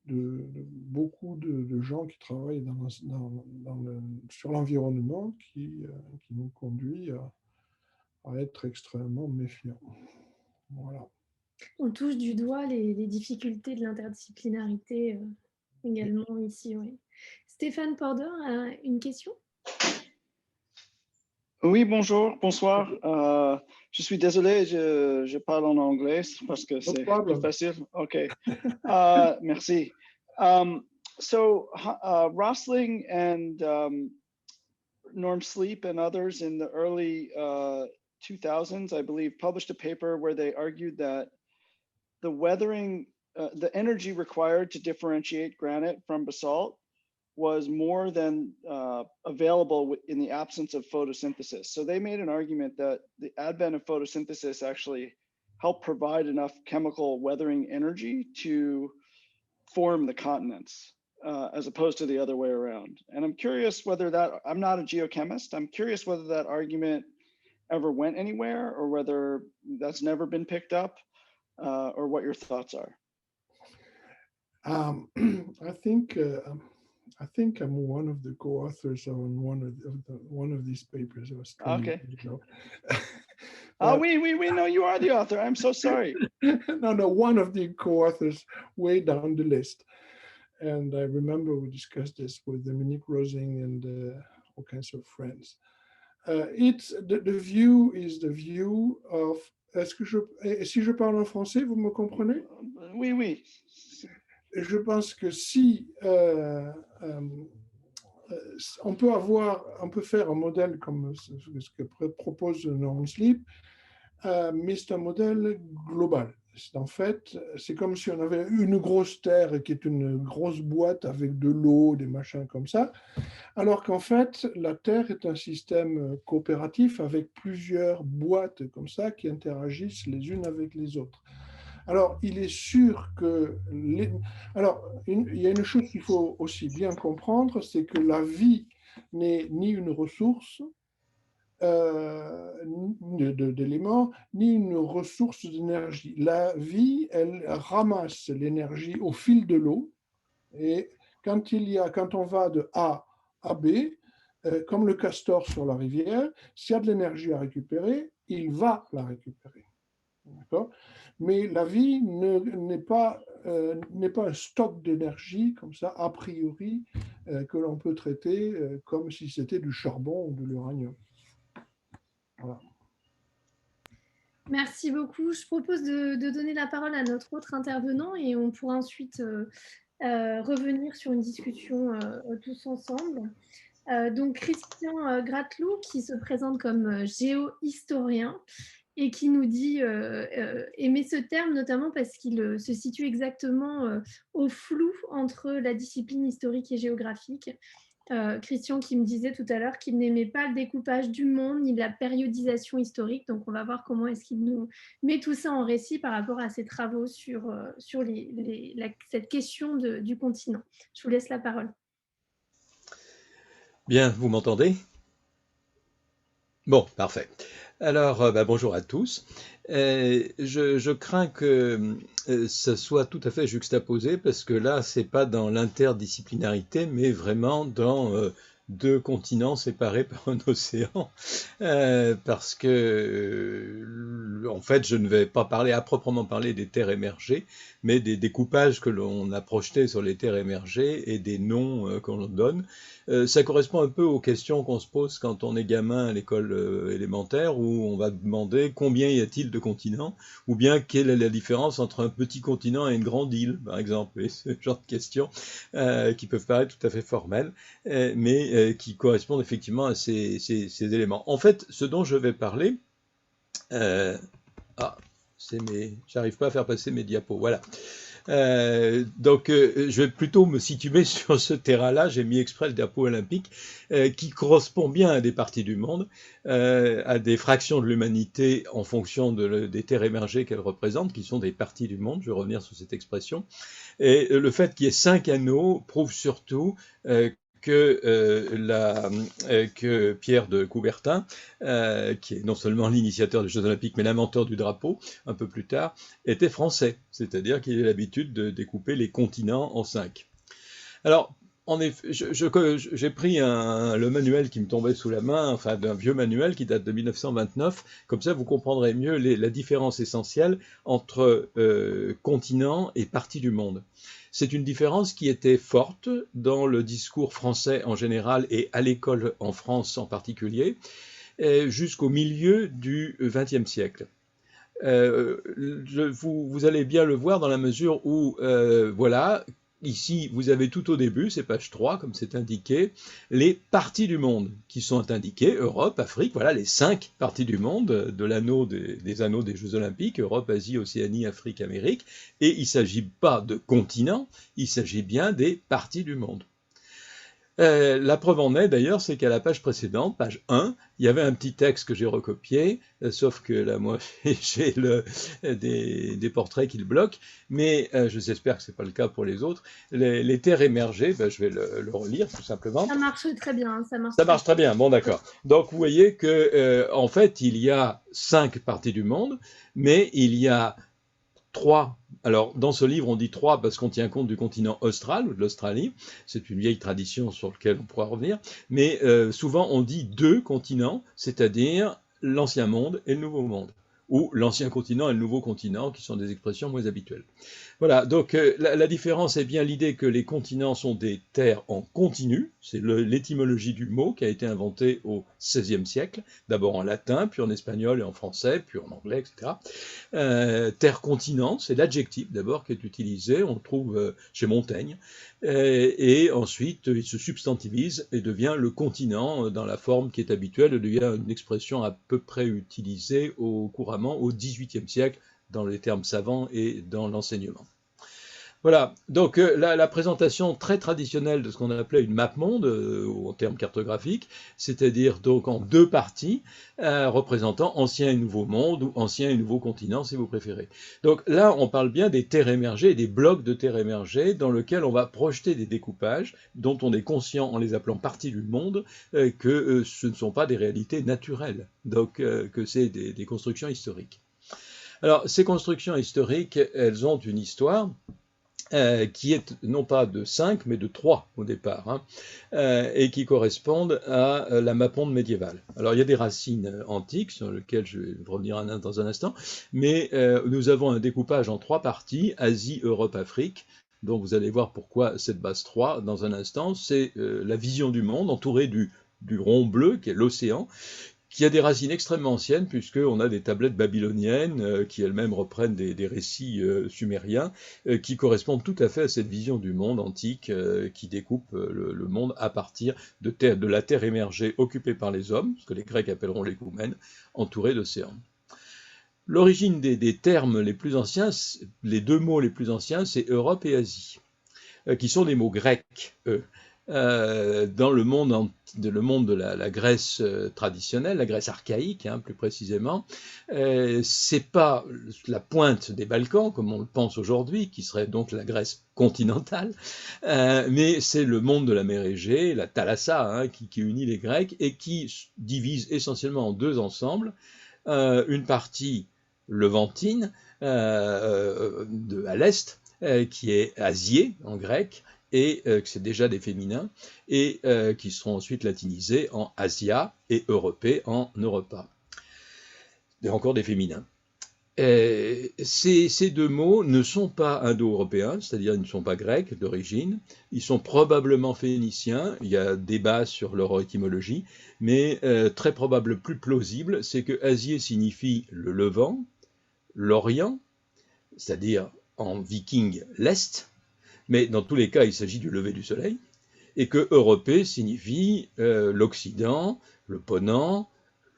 S3: beaucoup de gens qui travaillent sur l'environnement qui nous conduit à être extrêmement méfiants. Voilà.
S2: On touche du doigt les difficultés de l'interdisciplinarité également ici. Oui. Stéphane Porder a une question?
S5: Oui, bonjour, bonsoir. Je suis désolé, je parle en anglais parce que c'est plus facile. OK. Merci. So Rosling and Norm Sleep and others in the early 2000s, I believe, published a paper where they argued that the weathering, the energy required to differentiate granite from basalt was more than available in the absence of photosynthesis. So they made an argument that the advent of photosynthesis actually helped provide enough chemical weathering energy to form the continents, as opposed to the other way around. And I'm curious whether that, I'm not a geochemist, I'm curious whether that argument ever went anywhere or whether that's never been picked up, or what your thoughts are.
S3: I think I'm one of the co-authors on one of these papers.
S5: Okay. We know you are the author. I'm so sorry.
S3: No, one of the co-authors way down the list. And I remember we discussed this with Dominique Rosing and all kinds of friends. It's the view is the view of. Si je parle en français, vous me comprenez?
S5: Oui, oui.
S3: Je pense que si on peut faire un modèle comme ce que propose Norm Sleep, mais c'est un modèle global. En fait, c'est comme si on avait une grosse terre qui est une grosse boîte avec de l'eau, des machins comme ça, alors qu'en fait, la Terre est un système coopératif avec plusieurs boîtes comme ça qui interagissent les unes avec les autres. Alors, il est sûr que... Alors, il y a une chose qu'il faut aussi bien comprendre, c'est que la vie n'est ni une ressource d'éléments, ni une ressource d'énergie. La vie, elle ramasse l'énergie au fil de l'eau, et quand on va de A à B, comme le castor sur la rivière, s'il y a de l'énergie à récupérer, il va la récupérer. Mais la vie n'est pas un stock d'énergie comme ça, a priori, que l'on peut traiter comme si c'était du charbon ou de l'uranium. Voilà.
S2: Merci beaucoup. Je propose de donner la parole à notre autre intervenant et on pourra ensuite revenir sur une discussion tous ensemble. Donc Christian Grattelou, qui se présente comme géohistorien et qui nous dit aimer ce terme notamment parce qu'il se situe exactement au flou entre la discipline historique et géographique. Christian qui me disait tout à l'heure qu'il n'aimait pas le découpage du monde ni la périodisation historique. Donc, on va voir comment est-ce qu'il nous met tout ça en récit par rapport à ses travaux sur cette question du continent. Je vous laisse la parole.
S6: Bien, vous m'entendez? Bon, parfait. Alors, bonjour à tous. Je crains que ça soit tout à fait juxtaposé parce que là, c'est pas dans l'interdisciplinarité, mais vraiment dans deux continents séparés par un océan, parce que, en fait, je ne vais pas parler à proprement parler des terres émergées, mais des découpages que l'on a projetés sur les terres émergées et des noms qu'on donne. Ça correspond un peu aux questions qu'on se pose quand on est gamin à l'école élémentaire, où on va demander combien y a-t-il de continents, ou bien quelle est la différence entre un petit continent et une grande île, par exemple, et ce genre de questions qui peuvent paraître tout à fait formelles, mais qui correspondent effectivement à ces éléments. En fait, ce dont je vais parler, j'arrive pas à faire passer mes diapos, voilà. Donc, je vais plutôt me situer sur ce terrain-là. J'ai mis exprès le diapo olympique, qui correspond bien à des parties du monde, à des fractions de l'humanité en fonction des terres émergées qu'elles représentent, qui sont des parties du monde. Je vais revenir sur cette expression. Et le fait qu'il y ait 5 anneaux prouve surtout que Pierre de Coubertin, qui est non seulement l'initiateur des Jeux Olympiques, mais l'inventeur du drapeau, un peu plus tard, était français, c'est-à-dire qu'il a l'habitude de découper les continents en 5. Alors, en effet, j'ai pris le manuel qui me tombait sous la main, enfin d'un vieux manuel qui date de 1929, comme ça vous comprendrez mieux la différence essentielle entre continent et partie du monde. C'est une différence qui était forte dans le discours français en général et à l'école en France en particulier, jusqu'au milieu du XXe siècle. Vous allez bien le voir dans la mesure où, voilà, ici vous avez tout au début, c'est page 3 comme c'est indiqué, les parties du monde qui sont indiquées, Europe, Afrique, voilà les 5 parties du monde de l'anneau des anneaux des Jeux Olympiques, Europe, Asie, Océanie, Afrique, Amérique, et il ne s'agit pas de continents, il s'agit bien des parties du monde. La preuve en est d'ailleurs, c'est qu'à la page précédente, page 1, il y avait un petit texte que j'ai recopié, sauf que là, moi, j'ai des portraits qui le bloquent, mais j'espère que ce n'est pas le cas pour les autres. Les terres émergées, je vais le relire tout simplement.
S2: Ça marche très bien.
S6: Ça marche très bien, bon d'accord. Donc vous voyez que en fait, il y a 5 parties du monde, mais il y a 3. Alors, dans ce livre, on dit 3 parce qu'on tient compte du continent austral ou de l'Australie. C'est une vieille tradition sur laquelle on pourra revenir. Mais souvent, on dit 2 continents, c'est-à-dire l'ancien monde et le nouveau monde. Ou l'ancien continent et le nouveau continent, qui sont des expressions moins habituelles. Voilà, donc la différence est bien l'idée que les continents sont des terres en continu, c'est l'étymologie du mot qui a été inventée au XVIe siècle, d'abord en latin, puis en espagnol et en français, puis en anglais, etc. Terre-continent, c'est l'adjectif d'abord qui est utilisé, on le trouve chez Montaigne, et ensuite il se substantivise et devient le continent dans la forme qui est habituelle, il y a une expression à peu près utilisée couramment au XVIIIe siècle, dans les termes savants et dans l'enseignement. Voilà, donc la présentation très traditionnelle de ce qu'on appelait une map monde, en termes cartographiques, c'est-à-dire donc en 2 parties, représentant ancien et nouveau monde, ou ancien et nouveau continent, si vous préférez. Donc là, on parle bien des terres émergées, des blocs de terres émergées, dans lesquels on va projeter des découpages, dont on est conscient, en les appelant parties du monde, que ce ne sont pas des réalités naturelles, donc que c'est des constructions historiques. Alors, ces constructions historiques, elles ont une histoire, qui est non pas de 5, mais de 3 au départ, hein, et qui correspondent à la mapponde médiévale. Alors il y a des racines antiques, sur lesquelles je vais revenir dans un instant, mais nous avons un découpage en 3 parties, Asie, Europe, Afrique, donc vous allez voir pourquoi cette base 3 dans un instant. C'est la vision du monde entourée du rond bleu, qui est l'océan, qui a des racines extrêmement anciennes, puisqu'on a des tablettes babyloniennes qui elles-mêmes reprennent des récits sumériens, qui correspondent tout à fait à cette vision du monde antique qui découpe le monde à partir de la terre émergée occupée par les hommes, ce que les Grecs appelleront l'écoumène, entourée d'océans. L'origine des termes les plus anciens, les 2 mots les plus anciens, c'est Europe et Asie, qui sont des mots grecs, eux. Dans le monde de la Grèce traditionnelle, la Grèce archaïque, hein, plus précisément, c'est pas la pointe des Balkans, comme on le pense aujourd'hui, qui serait donc la Grèce continentale, mais c'est le monde de la mer Égée, la Thalassa, hein, qui unit les Grecs et qui divise essentiellement en 2 ensembles, une partie levantine à l'est, qui est Asié en grec, et c'est déjà des féminins, et qui seront ensuite latinisés en Asia et Europé en Europa. Et encore des féminins. Ces 2 mots ne sont pas indo-européens, c'est-à-dire ils ne sont pas grecs d'origine, ils sont probablement phéniciens, il y a débat sur leur étymologie, mais très probable, plus plausible, c'est que Asié signifie le Levant, l'Orient, c'est-à-dire en viking l'Est, mais dans tous les cas, il s'agit du lever du soleil, et que Europé signifie l'Occident, le Ponant,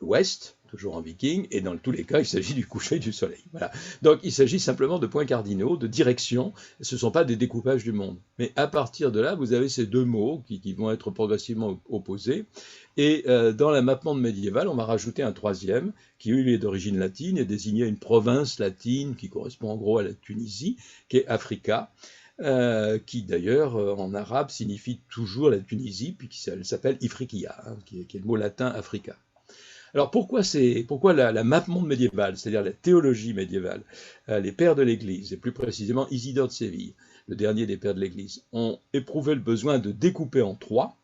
S6: l'Ouest, toujours en viking, et dans tous les cas, il s'agit du coucher du soleil. Voilà. Donc, il s'agit simplement de points cardinaux, de directions, ce ne sont pas des découpages du monde. Mais à partir de là, vous avez ces 2 mots qui vont être progressivement opposés, et dans la mapponde médiévale, on va rajouter un 3e, qui lui est d'origine latine, et désignait une province latine qui correspond en gros à la Tunisie, qui est Africa, qui d'ailleurs en arabe signifie toujours la Tunisie, puis elle s'appelle Ifriqiya, hein, qui est le mot latin Africa. Alors pourquoi la mapponde médiévale, c'est-à-dire la théologie médiévale, les pères de l'Église, et plus précisément Isidore de Séville, le dernier des pères de l'Église, ont éprouvé le besoin de découper en 3,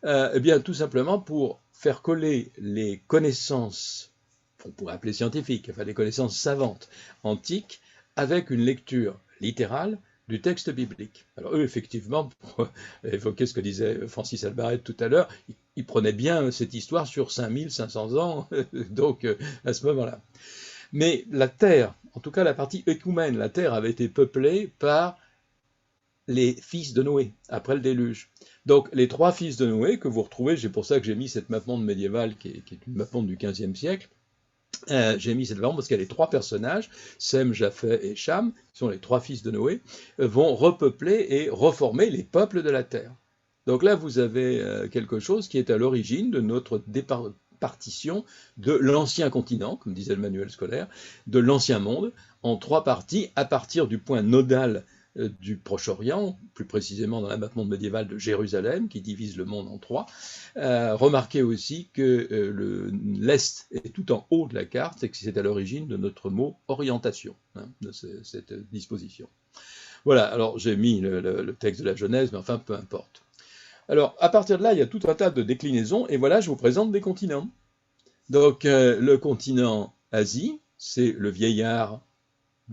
S6: eh bien tout simplement pour faire coller les connaissances, on pourrait appeler scientifiques, enfin les connaissances savantes antiques, avec une lecture littérale du texte biblique. Alors eux, effectivement, pour évoquer ce que disait Francis Albaret tout à l'heure, ils prenaient bien cette histoire sur 5500 ans, donc à ce moment-là. Mais la terre, en tout cas la partie écoumène, la terre avait été peuplée par les fils de Noé, après le déluge. Donc les 3 fils de Noé que vous retrouvez, c'est pour ça que j'ai mis cette mapponde médiévale, qui est une mapponde du XVe siècle, j'ai mis cette variante parce qu'il y a les 3 personnages, Sem, Japheth et Cham, qui sont les 3 fils de Noé, vont repeupler et reformer les peuples de la terre. Donc là, vous avez quelque chose qui est à l'origine de notre partition de l'ancien continent, comme disait le manuel scolaire, de l'ancien monde, en 3 parties, à partir du point nodal du Proche-Orient, plus précisément dans la mapponde médiévale de Jérusalem, qui divise le monde en 3. Remarquez aussi que l'Est est tout en haut de la carte et que c'est à l'origine de notre mot orientation, hein, de cette disposition. Voilà, alors j'ai mis le texte de la Genèse, mais enfin, peu importe. Alors, à partir de là, il y a tout un tas de déclinaisons, et voilà, je vous présente des continents. Donc, le continent Asie, c'est le vieillard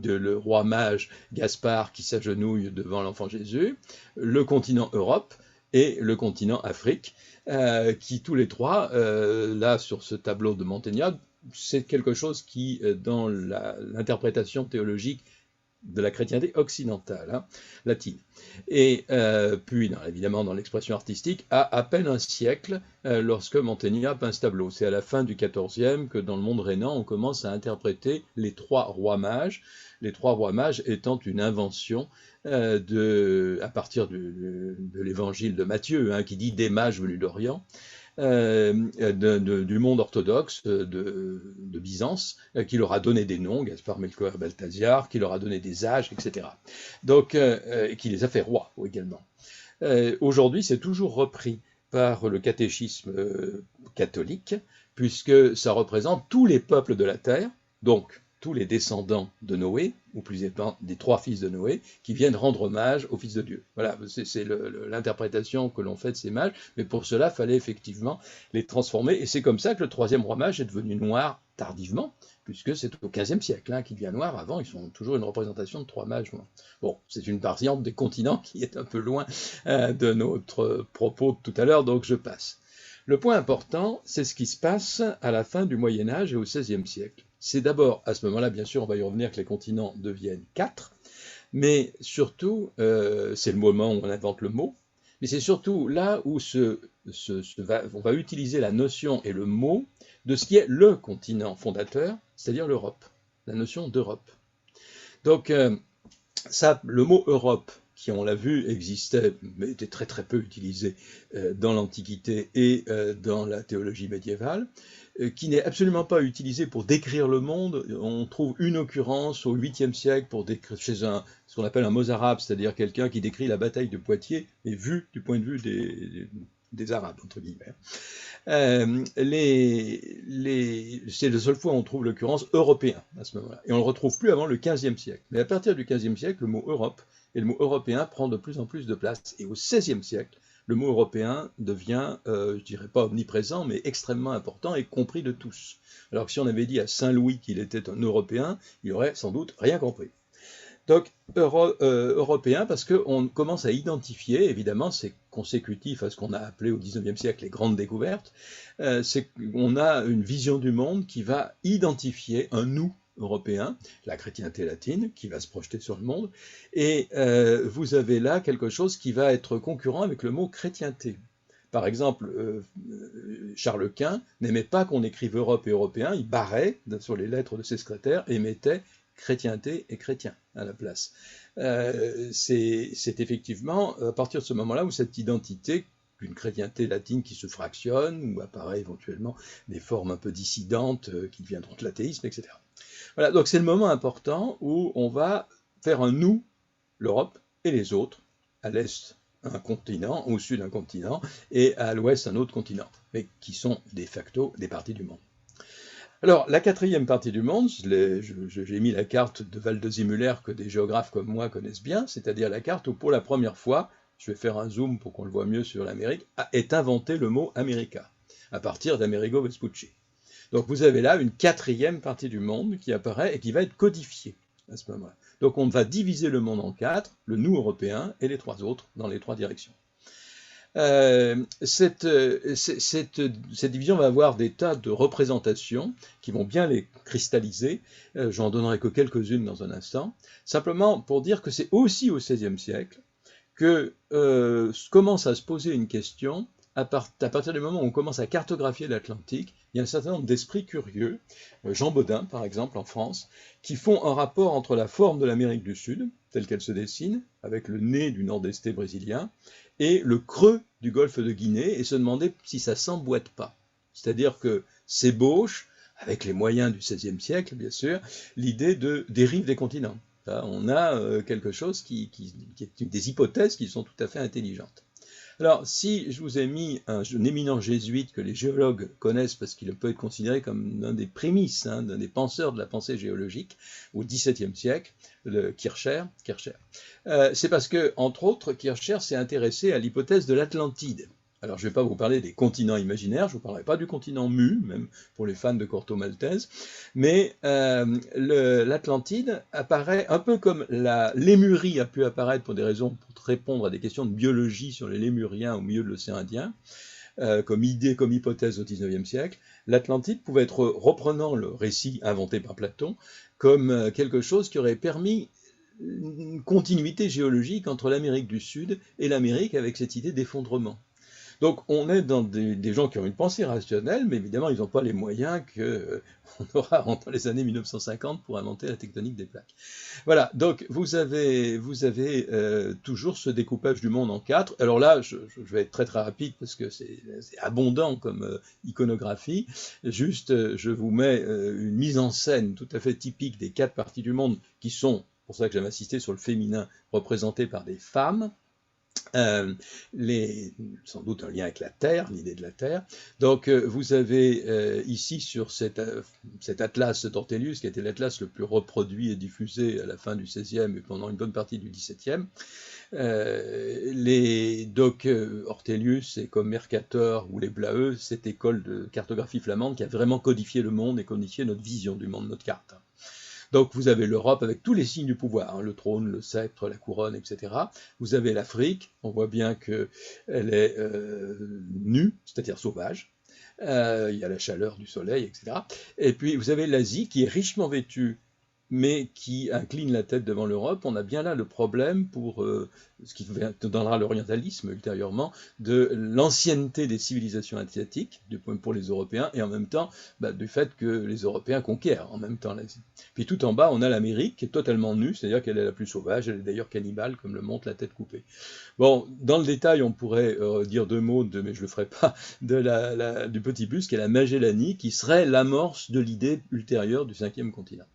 S6: le roi mage Gaspard qui s'agenouille devant l'enfant Jésus, le continent Europe et le continent Afrique, qui tous les 3, là sur ce tableau de Mantegna, c'est quelque chose qui, dans l'interprétation théologique de la chrétienté occidentale, hein, latine, et puis évidemment dans l'expression artistique, à peine un siècle lorsque Mantegna peint ce tableau. C'est à la fin du XIVe que dans le monde rhénan on commence à interpréter les 3 rois mages, les 3 rois mages étant une invention à partir de l'évangile de Matthieu, hein, qui dit des mages venus d'Orient, du monde orthodoxe de Byzance, qui leur a donné des noms, Gaspard, Melchior, Balthasiar, qui leur a donné des âges, etc. Donc, qui les a fait rois également. Aujourd'hui, c'est toujours repris par le catéchisme catholique, puisque ça représente tous les peuples de la terre, donc tous les descendants de Noé, ou plus exactement des 3 fils de Noé, qui viennent rendre hommage au Fils de Dieu. Voilà, c'est l'interprétation que l'on fait de ces mages, mais pour cela, il fallait effectivement les transformer, et c'est comme ça que le 3e roi mage est devenu noir tardivement, puisque c'est au XVe siècle qu'il devient noir. Avant, ils sont toujours une représentation de 3 mages noirs. Bon, c'est une variante des continents qui est un peu loin de notre propos de tout à l'heure, donc je passe. Le point important, c'est ce qui se passe à la fin du Moyen-Âge et au XVIe siècle. C'est d'abord, à ce moment-là, bien sûr, on va y revenir, que les continents deviennent 4, mais surtout, c'est le moment où on invente le mot, mais c'est surtout là où on va utiliser la notion et le mot de ce qui est le continent fondateur, c'est-à-dire l'Europe, la notion d'Europe. Donc, le mot Europe, qui, on l'a vu, existait, mais était très très peu utilisé dans l'Antiquité et dans la théologie médiévale, qui n'est absolument pas utilisé pour décrire le monde. On trouve une occurrence au 8e siècle pour décrire, chez ce qu'on appelle un Mozarabe, c'est-à-dire quelqu'un qui décrit la bataille de Poitiers, et vu du point de vue des Arabes, entre guillemets. C'est la seule fois où on trouve l'occurrence européen à ce moment-là. Et on ne le retrouve plus avant le 15e siècle. Mais à partir du 15e siècle, le mot Europe et le mot européen prend de plus en plus de place. Et au 16e siècle, le mot européen devient, je dirais pas omniprésent, mais extrêmement important et compris de tous. Alors que si on avait dit à Saint-Louis qu'il était un Européen, il aurait sans doute rien compris. Donc, européen, parce qu'on commence à identifier, évidemment, c'est consécutif à ce qu'on a appelé au XIXe siècle les grandes découvertes, c'est qu'on a une vision du monde qui va identifier un nous européen, la chrétienté latine, qui va se projeter sur le monde, et vous avez là quelque chose qui va être concurrent avec le mot chrétienté. Par exemple, Charles Quint n'aimait pas qu'on écrive Europe et européen, il barrait sur les lettres de ses secrétaires et mettait chrétienté et chrétien à la place. C'est effectivement à partir de ce moment-là où cette identité, une chrétienté latine qui se fractionne, ou apparaît éventuellement des formes un peu dissidentes qui deviendront de l'athéisme, etc. Voilà, donc c'est le moment important où on va faire un nous, l'Europe, et les autres, à l'est un continent, au sud un continent, et à l'ouest un autre continent, mais qui sont de facto des parties du monde. Alors, la 4e partie du monde, j'ai mis la carte de Waldesy-Müller que des géographes comme moi connaissent bien, c'est-à-dire la carte où pour la première fois, je vais faire un zoom pour qu'on le voit mieux sur l'Amérique, est inventé le mot America, à partir d'Amerigo Vespucci. Donc vous avez là une 4e partie du monde qui apparaît et qui va être codifiée à ce moment-là. Donc on va diviser le monde en 4, le nous européen et les 3 autres dans les 3 directions. Cette division va avoir des tas de représentations qui vont bien les cristalliser. J'en donnerai que quelques-unes dans un instant. Simplement pour dire que c'est aussi au XVIe siècle que commence à se poser une question à partir du moment où on commence à cartographier l'Atlantique. Il y a un certain nombre d'esprits curieux, Jean Bodin par exemple en France, qui font un rapport entre la forme de l'Amérique du Sud, telle qu'elle se dessine, avec le nez du nord-esté brésilien, et le creux du golfe de Guinée, et se demander si ça s'emboîte pas. C'est-à-dire que s'ébauche, avec les moyens du XVIe siècle bien sûr, l'idée de dérive des continents. Là, on a quelque chose qui est des hypothèses qui sont tout à fait intelligentes. Alors, si je vous ai mis un éminent jésuite que les géologues connaissent parce qu'il peut être considéré comme l'un des prémices, l'un des penseurs de la pensée géologique au XVIIe siècle, le Kircher, c'est parce que, entre autres, Kircher s'est intéressé à l'hypothèse de l'Atlantide. Alors, je ne vais pas vous parler des continents imaginaires, je ne vous parlerai pas du continent Mu, même pour les fans de Corto Maltese, mais l'Atlantide apparaît un peu comme la Lémurie a pu apparaître pour des raisons pour répondre à des questions de biologie sur les Lémuriens au milieu de l'océan Indien, comme idée, comme hypothèse au XIXe siècle. L'Atlantide pouvait être, reprenant le récit inventé par Platon, comme quelque chose qui aurait permis une continuité géologique entre l'Amérique du Sud et l'Amérique avec cette idée d'effondrement. Donc on est dans des gens qui ont une pensée rationnelle, mais évidemment ils n'ont pas les moyens qu'on aura entre les années 1950 pour inventer la tectonique des plaques. Voilà, donc vous avez toujours ce découpage du monde en 4. Alors là, je vais être très très rapide parce que c'est abondant comme iconographie. Juste, je vous mets une mise en scène tout à fait typique des 4 parties du monde qui sont, pour ça que j'aime insister sur le féminin, représentées par des femmes. Sans doute un lien avec la Terre, l'idée de la Terre. Donc vous avez ici sur cet atlas d'Ortelius, qui a été l'atlas le plus reproduit et diffusé à la fin du XVIe et pendant une bonne partie du XVIIe, Ortelius et comme Mercator ou les Blaeu, cette école de cartographie flamande qui a vraiment codifié le monde et codifié notre vision du monde, notre carte. Donc vous avez l'Europe avec tous les signes du pouvoir, hein, le trône, le sceptre, la couronne, etc. Vous avez l'Afrique, on voit bien qu'elle est nue, c'est-à-dire sauvage. Il y a la chaleur du soleil, etc. Et puis vous avez l'Asie qui est richement vêtue, mais qui incline la tête devant l'Europe. On a bien là le problème pour ce qui donnera l'orientalisme ultérieurement, de l'ancienneté des civilisations asiatiques, pour les Européens, et en même temps du fait que les Européens conquièrent en même temps l'Asie. Puis tout en bas, on a l'Amérique qui est totalement nue, c'est-à-dire qu'elle est la plus sauvage, elle est d'ailleurs cannibale, comme le montre la tête coupée. Bon, dans le détail, on pourrait dire deux mots, mais je ne le ferai pas, du petit bus, qui est la Magellanie, qui serait l'amorce de l'idée ultérieure du 5e continent.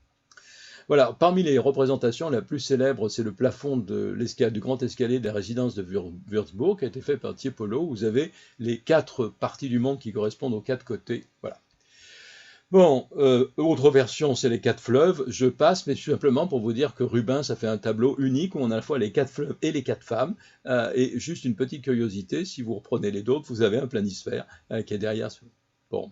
S6: Voilà, parmi les représentations, la plus célèbre, c'est le plafond du grand escalier de la résidence de Würzburg, qui a été fait par Tiepolo. Vous avez les 4 parties du monde qui correspondent aux 4 côtés. Voilà. Bon, autre version, c'est les 4 fleuves. Je passe, mais simplement pour vous dire que Rubens a fait un tableau unique où on a à la fois les 4 fleuves et les 4 femmes. Et juste une petite curiosité, si vous reprenez les autres, vous avez un planisphère qui est derrière. Bon.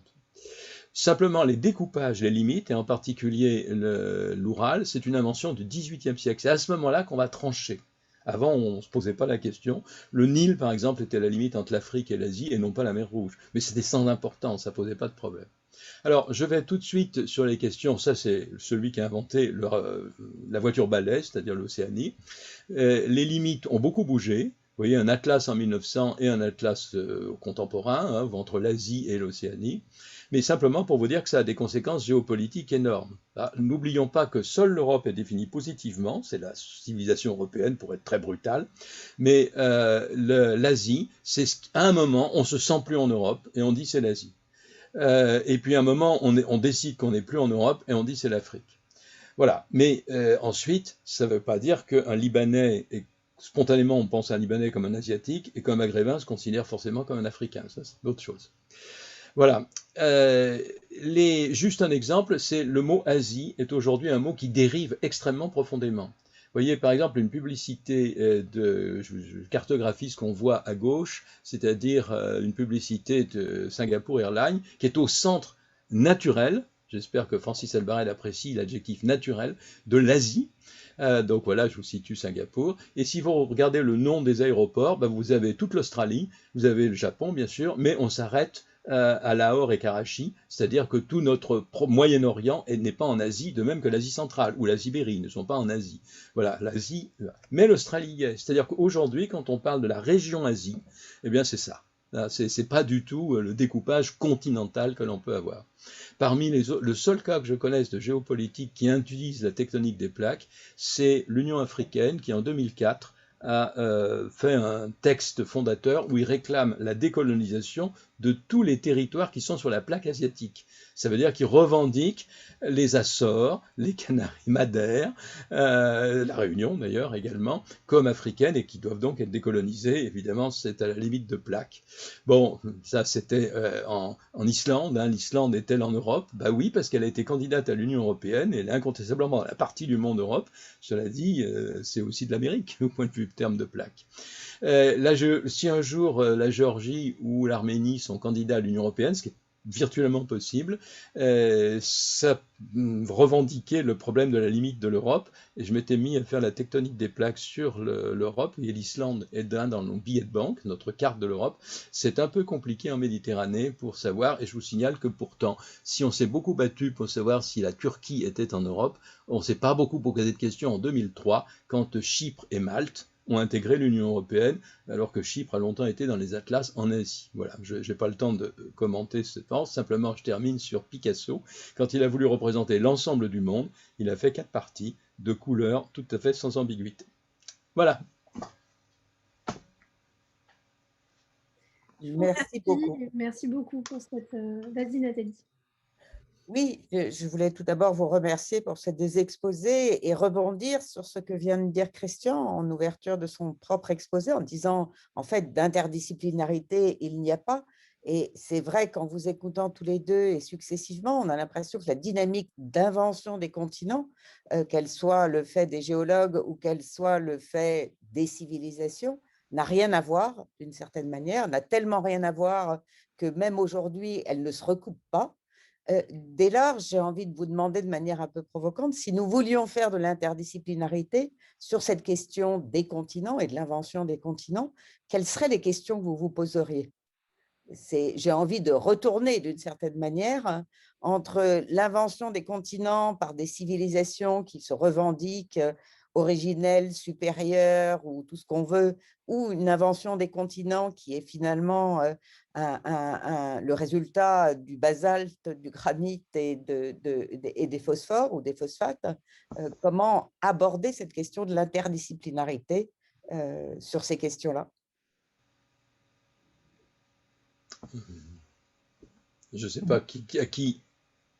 S6: Simplement, les découpages, les limites, et en particulier l'Oural, c'est une invention du XVIIIe siècle. C'est à ce moment-là qu'on va trancher. Avant, on ne se posait pas la question. Le Nil, par exemple, était la limite entre l'Afrique et l'Asie, et non pas la mer Rouge. Mais c'était sans importance, ça ne posait pas de problème. Alors, je vais tout de suite sur les questions. Ça, c'est celui qui a inventé la voiture balai, c'est-à-dire l'Océanie. Les limites ont beaucoup bougé. Vous voyez, un atlas en 1900 et un atlas contemporain, entre l'Asie et l'Océanie. Mais simplement pour vous dire que ça a des conséquences géopolitiques énormes. N'oublions pas que seule l'Europe est définie positivement, c'est la civilisation européenne pour être très brutale, mais l'Asie, c'est à un moment, on se sent plus en Europe et on dit c'est l'Asie. Et puis à un moment, on décide qu'on n'est plus en Europe et on dit c'est l'Afrique. Voilà, mais ensuite, ça ne veut pas dire qu'un Libanais, spontanément on pense à un Libanais comme un Asiatique et qu'un Maghrébin se considère forcément comme un Africain, ça c'est autre chose. Voilà. Juste un exemple, c'est le mot Asie est aujourd'hui un mot qui dérive extrêmement profondément. Vous voyez par exemple une publicité je cartographie ce qu'on voit à gauche, c'est-à-dire une publicité de Singapore Airlines qui est au centre naturel, j'espère que Francis Albarel apprécie l'adjectif naturel, de l'Asie. Donc voilà, je vous situe Singapour. Et si vous regardez le nom des aéroports, vous avez toute l'Australie, vous avez le Japon bien sûr, mais on s'arrête à Lahore et Karachi, c'est-à-dire que tout notre Moyen-Orient n'est pas en Asie, de même que l'Asie centrale ou la Sibérie ne sont pas en Asie. Voilà, l'Asie, mais l'Australie y est. C'est-à-dire qu'aujourd'hui, quand on parle de la région Asie, eh bien c'est ça. C'est pas du tout le découpage continental que l'on peut avoir. Parmi le seul cas que je connaisse de géopolitique qui utilise la tectonique des plaques, c'est l'Union africaine qui en 2004 a fait un texte fondateur où il réclame la décolonisation de tous les territoires qui sont sur la plaque asiatique. Ça veut dire qu'il revendique les Açores, les Canaries, Madère, la Réunion d'ailleurs également, comme africaines et qui doivent donc être décolonisées. Évidemment, c'est à la limite de plaque. Bon, ça c'était en Islande. L'Islande est-elle en Europe? Bah oui, parce qu'elle a été candidate à l'Union européenne et elle est incontestablement la partie du monde Europe. Cela dit, c'est aussi de l'Amérique au point de vue terme de plaque. Si un jour la Géorgie ou l'Arménie sont candidats à l'Union européenne, ce qui est virtuellement possible, ça revendiquait le problème de la limite de l'Europe, et je m'étais mis à faire la tectonique des plaques sur l'Europe, et l'Islande est dans nos billets de banque, notre carte de l'Europe. C'est un peu compliqué en Méditerranée pour savoir, et je vous signale que pourtant, si on s'est beaucoup battu pour savoir si la Turquie était en Europe, on ne s'est pas beaucoup posé de questions en 2003, quand Chypre et Malte ont intégré l'Union européenne, alors que Chypre a longtemps été dans les atlas en Asie. Voilà, je n'ai pas le temps de commenter ce temps, simplement je termine sur Picasso. Quand il a voulu représenter l'ensemble du monde, il a fait 4 parties de couleurs tout à fait sans ambiguïté. Voilà.
S1: Merci beaucoup.
S2: Merci beaucoup pour cette... Vas-y Nathalie.
S1: Oui, je voulais tout d'abord vous remercier pour ces deux exposés et rebondir sur ce que vient de dire Christian en ouverture de son propre exposé, en disant, en fait, d'interdisciplinarité, il n'y a pas. Et c'est vrai qu'en vous écoutant tous les deux et successivement, on a l'impression que la dynamique d'invention des continents, qu'elle soit le fait des géologues ou qu'elle soit le fait des civilisations, n'a rien à voir d'une certaine manière, n'a tellement rien à voir que même aujourd'hui, elle ne se recoupe pas. Dès lors, j'ai envie de vous demander de manière un peu provocante si nous voulions faire de l'interdisciplinarité sur cette question des continents et de l'invention des continents, quelles seraient les questions que vous vous poseriez? J'ai envie de retourner d'une certaine manière entre l'invention des continents par des civilisations qui se revendiquent originelles, supérieures ou tout ce qu'on veut, ou une invention des continents qui est finalement le résultat du basalte, du granit et des phosphores ou des phosphates. Comment aborder cette question de l'interdisciplinarité sur ces questions-là?
S6: Je ne sais pas à qui.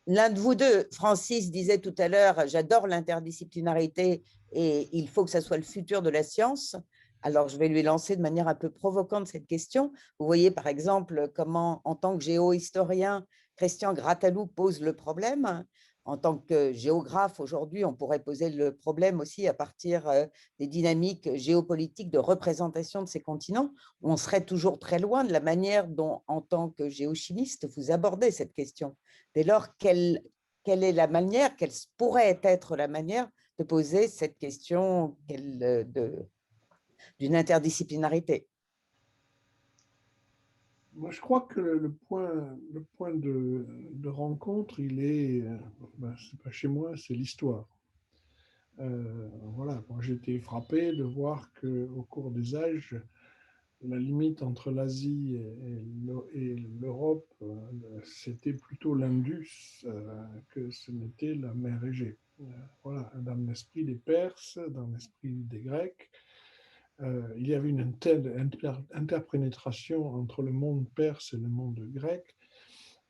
S1: L'un de vous deux, Francis, disait tout à l'heure, j'adore l'interdisciplinarité et il faut que ça soit le futur de la science. Alors, je vais lui lancer de manière un peu provocante cette question. Vous voyez, par exemple, comment, en tant que géohistorien, Christian Grattalou pose le problème. En tant que géographe, aujourd'hui, on pourrait poser le problème aussi à partir des dynamiques géopolitiques de représentation de ces continents. On serait toujours très loin de la manière dont, en tant que géochimiste, vous abordez cette question. Dès lors, quelle est la manière, quelle pourrait être la manière de poser cette question d'une interdisciplinarité?
S3: Moi, je crois que le point de rencontre, il est, c'est pas chez moi, c'est l'histoire. Voilà, moi j'ai été frappé de voir qu'au cours des âges, la limite entre l'Asie et l'Europe, c'était plutôt l'Indus que ce n'était la mer Égée. Voilà, dans l'esprit des Perses, dans l'esprit des Grecs, il y avait une telle interpénétration entre le monde perse et le monde grec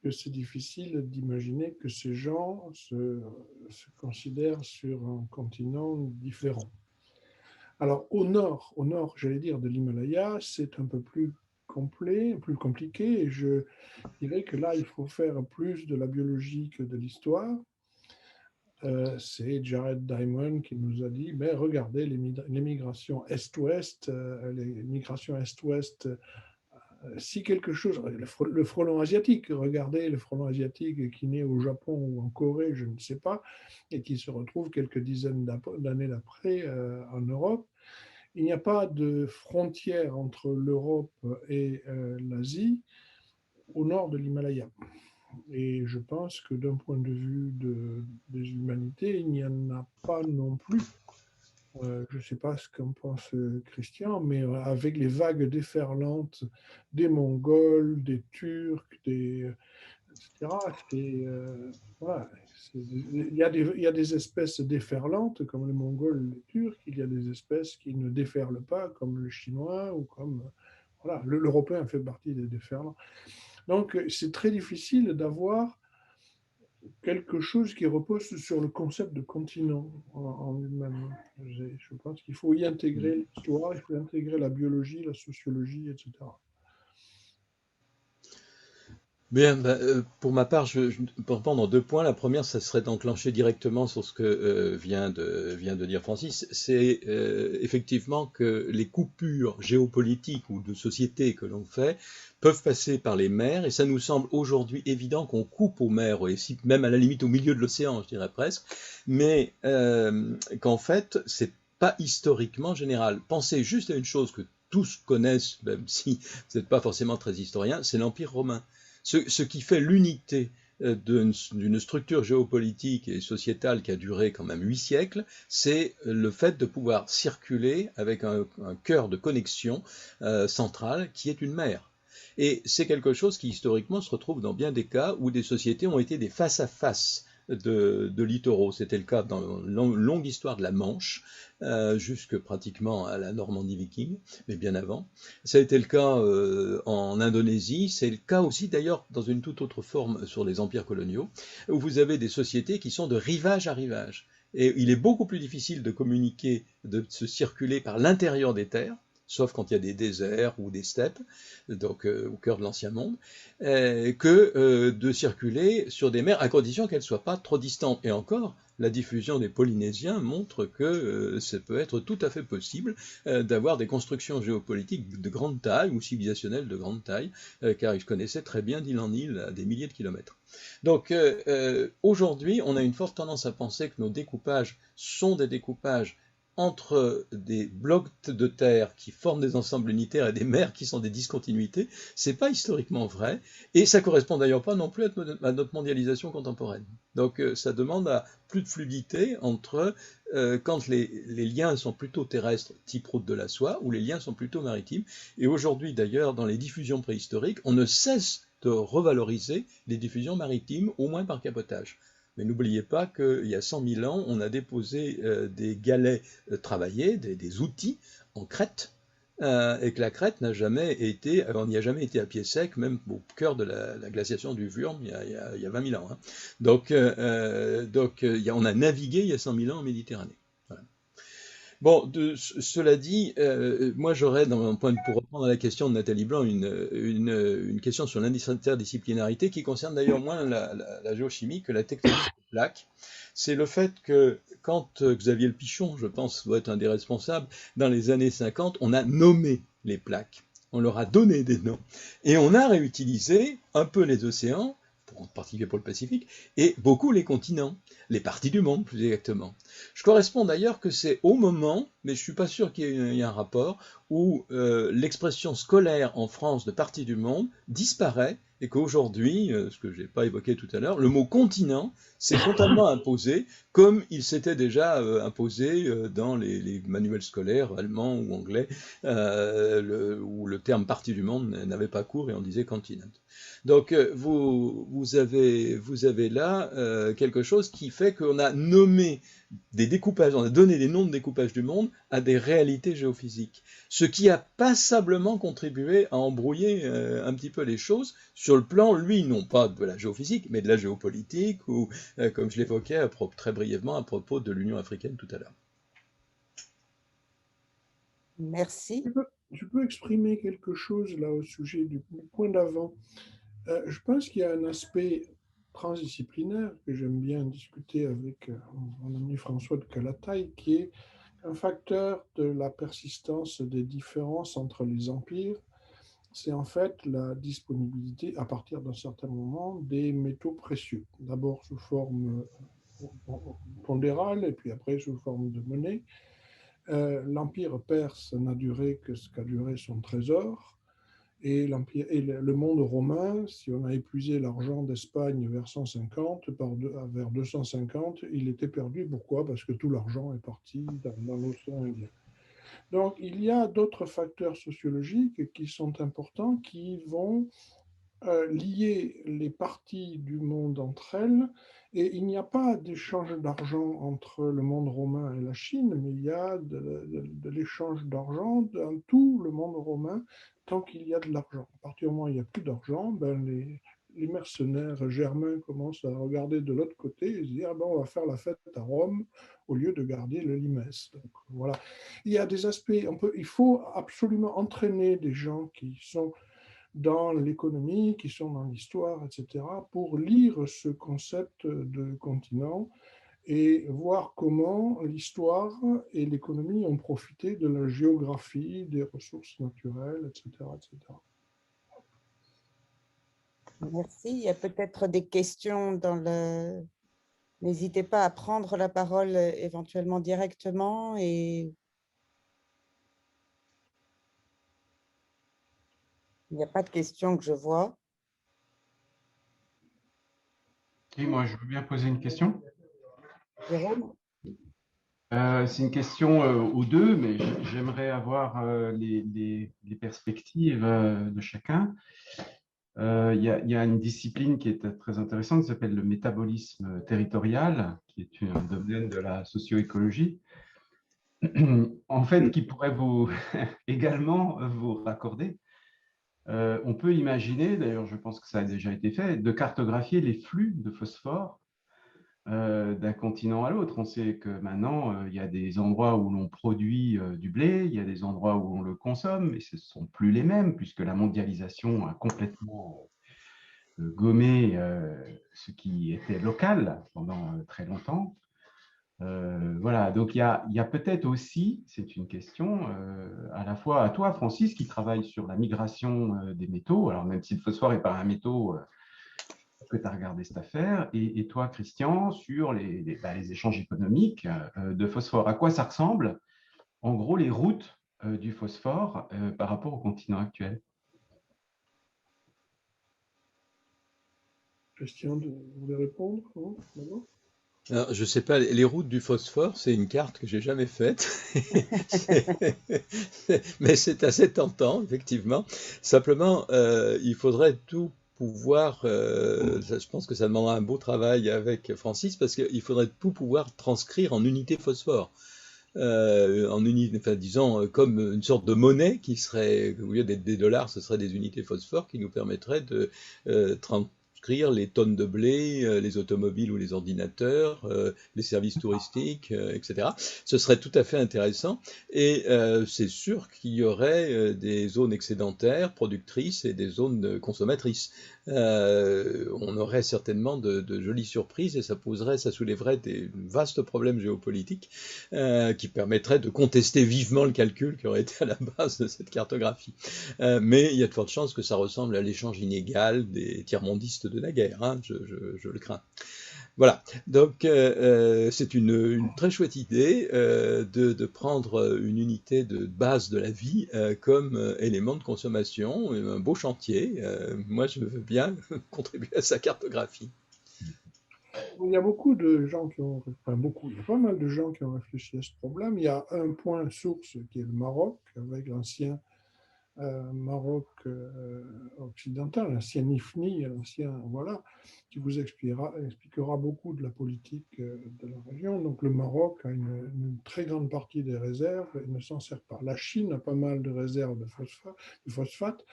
S3: que c'est difficile d'imaginer que ces gens se considèrent sur un continent différent. Alors au nord, j'allais dire, de l'Himalaya, c'est un peu plus complet, plus compliqué, et je dirais que là, il faut faire plus de la biologie que de l'histoire. C'est Jared Diamond qui nous a dit, mais regardez les migrations est-ouest, les migrations est-ouest, si quelque chose, le frelon asiatique, regardez le frelon asiatique qui naît au Japon ou en Corée, je ne sais pas, et qui se retrouve quelques dizaines d'années après en Europe. Il n'y a pas de frontière entre l'Europe et l'Asie au nord de l'Himalaya. Et je pense que d'un point de vue des humanités, il n'y en a pas non plus. Je ne sais pas ce qu'en pense Christian, mais avec les vagues déferlantes des Mongols, des Turcs, etc., voilà, il y a des espèces déferlantes comme les Mongols, les Turcs, il y a des espèces qui ne déferlent pas comme le Chinois ou comme... Voilà, l'Européen fait partie des déferlants. Donc, c'est très difficile d'avoir quelque chose qui repose sur le concept de continent en lui-même. Je pense qu'il faut y intégrer l'histoire, il faut y intégrer la biologie, la sociologie, etc.
S6: Bien, pour ma part, je peux répondre en 2 points. La première, ça serait d'enclencher directement sur ce que vient de dire Francis. C'est effectivement que les coupures géopolitiques ou de société que l'on fait peuvent passer par les mers, et ça nous semble aujourd'hui évident qu'on coupe aux mers, et même à la limite au milieu de l'océan, je dirais presque, mais qu'en fait, c'est pas historiquement général. Pensez juste à une chose que tous connaissent, même si vous n'êtes pas forcément très historien, c'est l'Empire romain. Ce qui fait l'unité d'une structure géopolitique et sociétale qui a duré quand même 8 siècles, c'est le fait de pouvoir circuler avec un cœur de connexion central qui est une mer. Et c'est quelque chose qui historiquement se retrouve dans bien des cas où des sociétés ont été des face-à-face de littoraux. C'était le cas dans la longue histoire de la Manche, jusque pratiquement à la Normandie viking, mais bien avant. Ça a été le cas en Indonésie, c'est le cas aussi d'ailleurs dans une toute autre forme sur les empires coloniaux, où vous avez des sociétés qui sont de rivage à rivage. Et il est beaucoup plus difficile de communiquer, de se circuler par l'intérieur des terres, sauf quand il y a des déserts ou des steppes, donc au cœur de l'ancien monde, que de circuler sur des mers à condition qu'elles ne soient pas trop distantes. Et encore, la diffusion des Polynésiens montre que ça peut être tout à fait possible d'avoir des constructions géopolitiques de grande taille ou civilisationnelles de grande taille, car ils connaissaient très bien d'île en île à des milliers de kilomètres. Donc aujourd'hui, on a une forte tendance à penser que nos découpages sont des découpages entre des blocs de terre qui forment des ensembles unitaires et des mers qui sont des discontinuités. C'est pas historiquement vrai, et ça correspond d'ailleurs pas non plus à notre mondialisation contemporaine. Donc ça demande à plus de fluidité entre quand les liens sont plutôt terrestres, type route de la soie, ou les liens sont plutôt maritimes. Et aujourd'hui d'ailleurs, dans les diffusions préhistoriques, on ne cesse de revaloriser les diffusions maritimes, au moins par cabotage. Mais n'oubliez pas qu'il y a 100 000 ans, on a déposé des galets travaillés, des outils en Crète, et que la Crète n'a jamais été, on n'y a jamais été à pied sec, même au cœur de la glaciation du Würm, il y a 20 000 ans. Hein. Donc on a navigué il y a 100 000 ans en Méditerranée. Voilà. Bon, cela dit, moi j'aurais, pour reprendre la question de Nathalie Blanc, une question sur l'interdisciplinarité qui concerne d'ailleurs moins la géochimie que la tectonique des plaques. C'est le fait que quand Xavier Le Pichon, je pense, doit être un des responsables, dans les années 50, on a nommé les plaques. On leur a donné des noms. Et on a réutilisé un peu les océans, en particulier pour le Pacifique, et beaucoup les continents, les parties du monde plus exactement. Je correspond d'ailleurs que c'est au moment, mais je ne suis pas sûr qu'il y ait un rapport, où l'expression scolaire en France de parties du monde disparaît et qu'aujourd'hui, ce que je n'ai pas évoqué tout à l'heure, le mot continent s'est totalement imposé comme il s'était déjà imposé dans les manuels scolaires allemands ou anglais, où le terme partie du monde n'avait pas cours et on disait continent. Donc vous avez là quelque chose qui fait qu'on a nommé des découpages, on a donné des noms de découpage du monde à des réalités géophysiques, ce qui a passablement contribué à embrouiller un petit peu les choses sur le plan, lui, non pas de la géophysique, mais de la géopolitique, ou comme je l'évoquais très brièvement à propos de l'Union africaine tout à l'heure.
S1: Merci.
S3: Je peux exprimer quelque chose là au sujet du point d'avant. Je pense qu'il y a un aspect transdisciplinaire que j'aime bien discuter avec mon ami François de Calataille, qui est un facteur de la persistance des différences entre les empires. C'est en fait la disponibilité, à partir d'un certain moment, des métaux précieux. D'abord sous forme pondérale et puis après sous forme de monnaie. L'empire perse n'a duré que ce qu'a duré son trésor. Et le monde romain, si on a épuisé l'argent d'Espagne vers 150, vers 250, il était perdu. Pourquoi? Parce que tout l'argent est parti dans l'océan Indien. Donc, il y a d'autres facteurs sociologiques qui sont importants, qui vont lier les parties du monde entre elles. Et il n'y a pas d'échange d'argent entre le monde romain et la Chine, mais il y a de l'échange d'argent dans tout le monde romain tant qu'il y a de l'argent. À partir du moment où il n'y a plus d'argent, ben les mercenaires germains commencent à regarder de l'autre côté et se dire ah ben, on va faire la fête à Rome au lieu de garder le limès. Donc, voilà. Il y a des aspects, il faut absolument entraîner des gens qui sont dans l'économie, qui sont dans l'histoire, etc., pour lire ce concept de continent et voir comment l'histoire et l'économie ont profité de la géographie, des ressources naturelles, etc., etc.
S1: Merci. Il y a peut-être des questions dans le... N'hésitez pas à prendre la parole éventuellement directement et... Il n'y a pas de questions que je vois.
S4: Oui, moi, je veux bien poser une question.
S1: Jérôme ?
S4: C'est une question aux deux, mais j'aimerais avoir les perspectives de chacun. Il y a une discipline qui est très intéressante qui s'appelle le métabolisme territorial, qui est un domaine de la socio-écologie, en fait, qui pourrait vous également vous raccorder. On peut imaginer, d'ailleurs je pense que ça a déjà été fait, de cartographier les flux de phosphore d'un continent à l'autre. On sait que maintenant, il y a des endroits où l'on produit du blé, il y a des endroits où on le consomme, et ce ne sont plus les mêmes, puisque la mondialisation a complètement gommé ce qui était local pendant très longtemps. Voilà, donc il y a peut-être aussi, c'est une question, à la fois à toi, Francis, qui travaille sur la migration des métaux, alors même si le phosphore n'est pas un métaux, que tu as regardé cette affaire, et toi, Christian, sur les échanges économiques de phosphore. À quoi ça ressemble, en gros, les routes du phosphore par rapport au continent actuel?
S3: Christian, vous voulez répondre? Non.
S6: Alors, je ne sais pas, les routes du phosphore, c'est une carte que j'ai jamais faite, mais c'est assez tentant, effectivement. Simplement, il faudrait tout pouvoir, je pense que ça demandera un beau travail avec Francis, parce qu'il faudrait tout pouvoir transcrire en unités phosphore. Enfin, disons, comme une sorte de monnaie qui serait, au lieu d'être des dollars, ce serait des unités phosphore qui nous permettraient de transcrire les tonnes de blé, les automobiles ou les ordinateurs, les services touristiques, etc. Ce serait tout à fait intéressant et c'est sûr qu'il y aurait des zones excédentaires, productrices et des zones consommatrices. On aurait certainement de jolies surprises et ça soulèverait des vastes problèmes géopolitiques qui permettrait de contester vivement le calcul qui aurait été à la base de cette cartographie. Mais il y a de fortes chances que ça ressemble à l'échange inégal des tiers-mondistes de naguère, hein, je le crains. Voilà, donc c'est une très chouette idée de prendre une unité de base de la vie comme élément de consommation, un beau chantier. Moi, je veux bien contribuer à sa cartographie.
S3: Il y a beaucoup de gens qui ont, enfin beaucoup, il y a pas mal de gens qui ont réfléchi à ce problème. Il y a un point source qui est le Maroc, avec l'ancien Maroc occidental, l'ancien Ifni, l'ancien, voilà, qui vous expliquera beaucoup de la politique de la région. Donc le Maroc a une très grande partie des réserves et ne s'en sert pas. La Chine a pas mal de réserves de phosphate,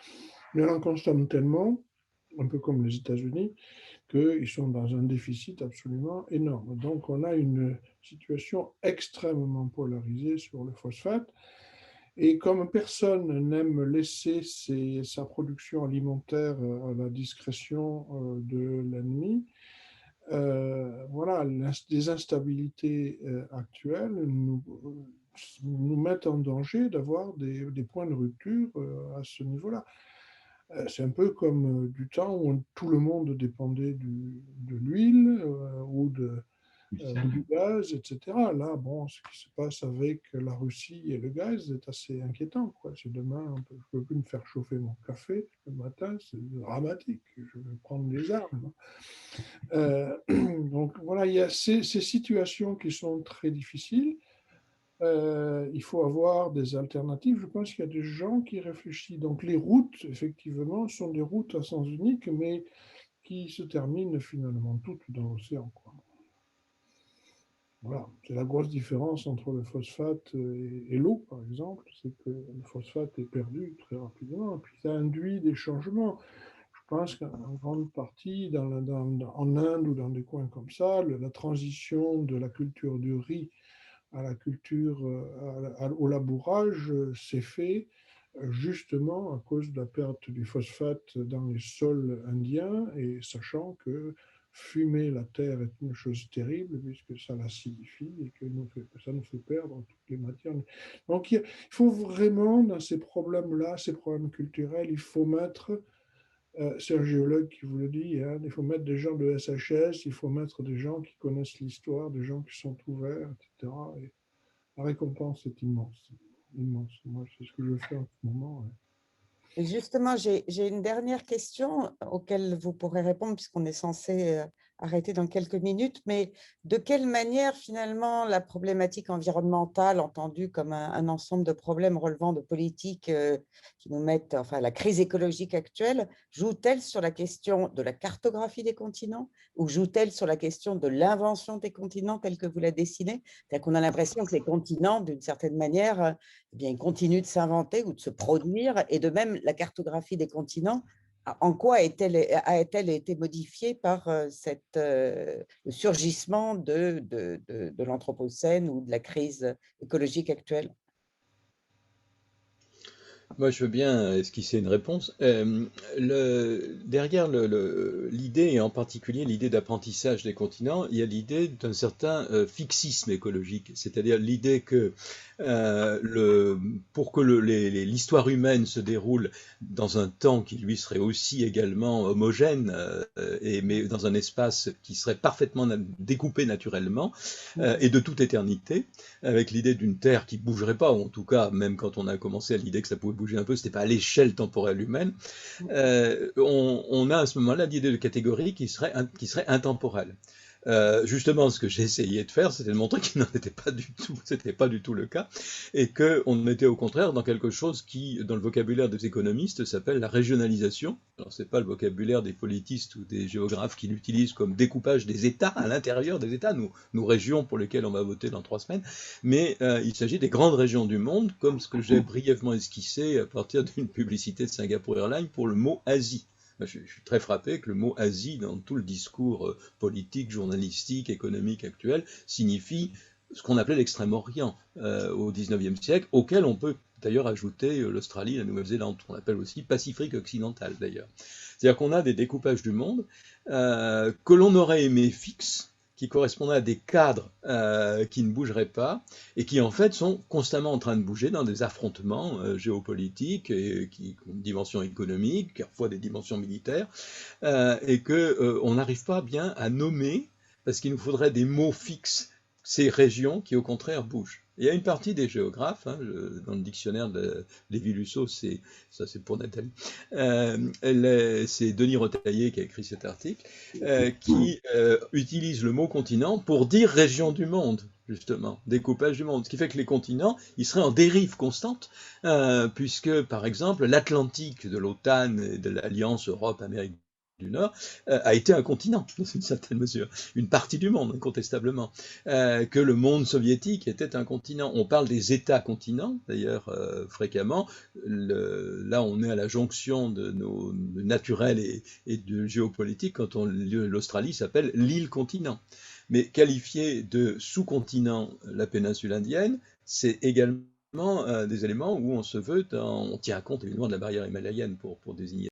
S3: mais elle en consomme tellement, un peu comme les États-Unis, qu'ils sont dans un déficit absolument énorme. Donc on a une situation extrêmement polarisée sur le phosphate. Et comme personne n'aime laisser sa production alimentaire à la discrétion de l'ennemi, voilà, les instabilités actuelles nous mettent en danger d'avoir des points de rupture à ce niveau-là. C'est un peu comme du temps où tout le monde dépendait de l'huile ou du gaz, etc. Là, bon, ce qui se passe avec la Russie et le gaz est assez inquiétant, quoi. Si demain, je ne peux plus me faire chauffer mon café le matin, c'est dramatique. Je vais prendre des armes. Donc voilà, il y a ces situations qui sont très difficiles. Il faut avoir des alternatives. Je pense qu'il y a des gens qui réfléchissent. Donc les routes, effectivement, sont des routes à sens unique, mais qui se terminent finalement toutes dans l'océan, quoi. Voilà, c'est la grosse différence entre le phosphate et l'eau, par exemple, c'est que le phosphate est perdu très rapidement, et puis ça induit des changements. Je pense qu'en grande partie, en Inde ou dans des coins comme ça, la transition de la culture du riz à la culture, au labourage, s'est fait justement à cause de la perte du phosphate dans les sols indiens, et sachant que fumer la terre est une chose terrible puisque ça l'acidifie et que ça nous fait perdre toutes les matières. Donc il faut vraiment, dans ces problèmes-là, ces problèmes culturels, il faut mettre, c'est un géologue qui vous le dit, hein, il faut mettre des gens de SHS, il faut mettre des gens qui connaissent l'histoire, des gens qui sont ouverts, etc. Et la récompense est immense. Immense. Moi, c'est ce que je fais en ce moment. Ouais.
S1: Et justement, j'ai une dernière question auquel vous pourrez répondre puisqu'on est censé arrêter dans quelques minutes, mais de quelle manière finalement la problématique environnementale, entendue comme un ensemble de problèmes relevant de politiques qui nous mettent, enfin la crise écologique actuelle, joue-t-elle sur la question de la cartographie des continents ou joue-t-elle sur la question de l'invention des continents telle que vous la dessinez? C'est-à-dire qu'on a l'impression que les continents, d'une certaine manière, eh bien, ils continuent de s'inventer ou de se produire, et de même la cartographie des continents, en quoi a-t-elle été modifiée par le surgissement de l'Anthropocène ou de la crise écologique actuelle?
S6: Moi, je veux bien esquisser une réponse. Derrière l'idée, et en particulier l'idée d'apprentissage des continents, il y a l'idée d'un certain fixisme écologique, c'est-à-dire l'idée que pour que l'histoire humaine se déroule dans un temps qui lui serait aussi également homogène, mais dans un espace qui serait parfaitement découpé naturellement, et de toute éternité, avec l'idée d'une Terre qui ne bougerait pas, ou en tout cas, même quand on a commencé à l'idée que ça pouvait bouger un peu, ce n'était pas à l'échelle temporelle humaine, on a à ce moment-là l'idée de catégorie qui serait intemporelle. Justement, ce que j'ai essayé de faire, c'était de montrer qu'il n'en était pas du tout, c'était pas du tout le cas, et qu'on était au contraire dans quelque chose qui, dans le vocabulaire des économistes, s'appelle la régionalisation. Alors, c'est pas le vocabulaire des politistes ou des géographes qui l'utilisent comme découpage des États à l'intérieur des États, nos régions pour lesquelles on va voter dans 3 semaines, mais il s'agit des grandes régions du monde, comme ce que j'ai brièvement esquissé à partir d'une publicité de Singapore Airlines pour le mot Asie. Je suis très frappé que le mot Asie, dans tout le discours politique, journalistique, économique actuel, signifie ce qu'on appelait l'Extrême-Orient au XIXe siècle, auquel on peut d'ailleurs ajouter l'Australie, la Nouvelle-Zélande, qu'on appelle aussi Pacifique occidental d'ailleurs. C'est-à-dire qu'on a des découpages du monde que l'on aurait aimé fixes, qui correspondaient à des cadres qui ne bougeraient pas et qui en fait sont constamment en train de bouger dans des affrontements géopolitiques et qui ont une dimension économique, parfois des dimensions militaires, et qu'on n'arrive pas bien à nommer parce qu'il nous faudrait des mots fixes ces régions qui au contraire bougent. Il y a une partie des géographes, dans le dictionnaire de Lévi-Lusso, ça c'est pour Nathalie, c'est Denis Retailleau qui a écrit cet article, qui utilise le mot continent pour dire région du monde, justement, découpage du monde. Ce qui fait que les continents, ils seraient en dérive constante, puisque par exemple l'Atlantique de l'OTAN et de l'Alliance Europe-Amérique du Nord a été un continent, dans une certaine mesure, une partie du monde, incontestablement, que le monde soviétique était un continent. On parle des États-continents, d'ailleurs, fréquemment. Là, on est à la jonction de nos naturels et de géopolitique, quand l'Australie s'appelle l'île-continent. Mais qualifier de sous-continent la péninsule indienne, c'est également des éléments où on se veut, on tient compte évidemment de la barrière himalayenne pour désigner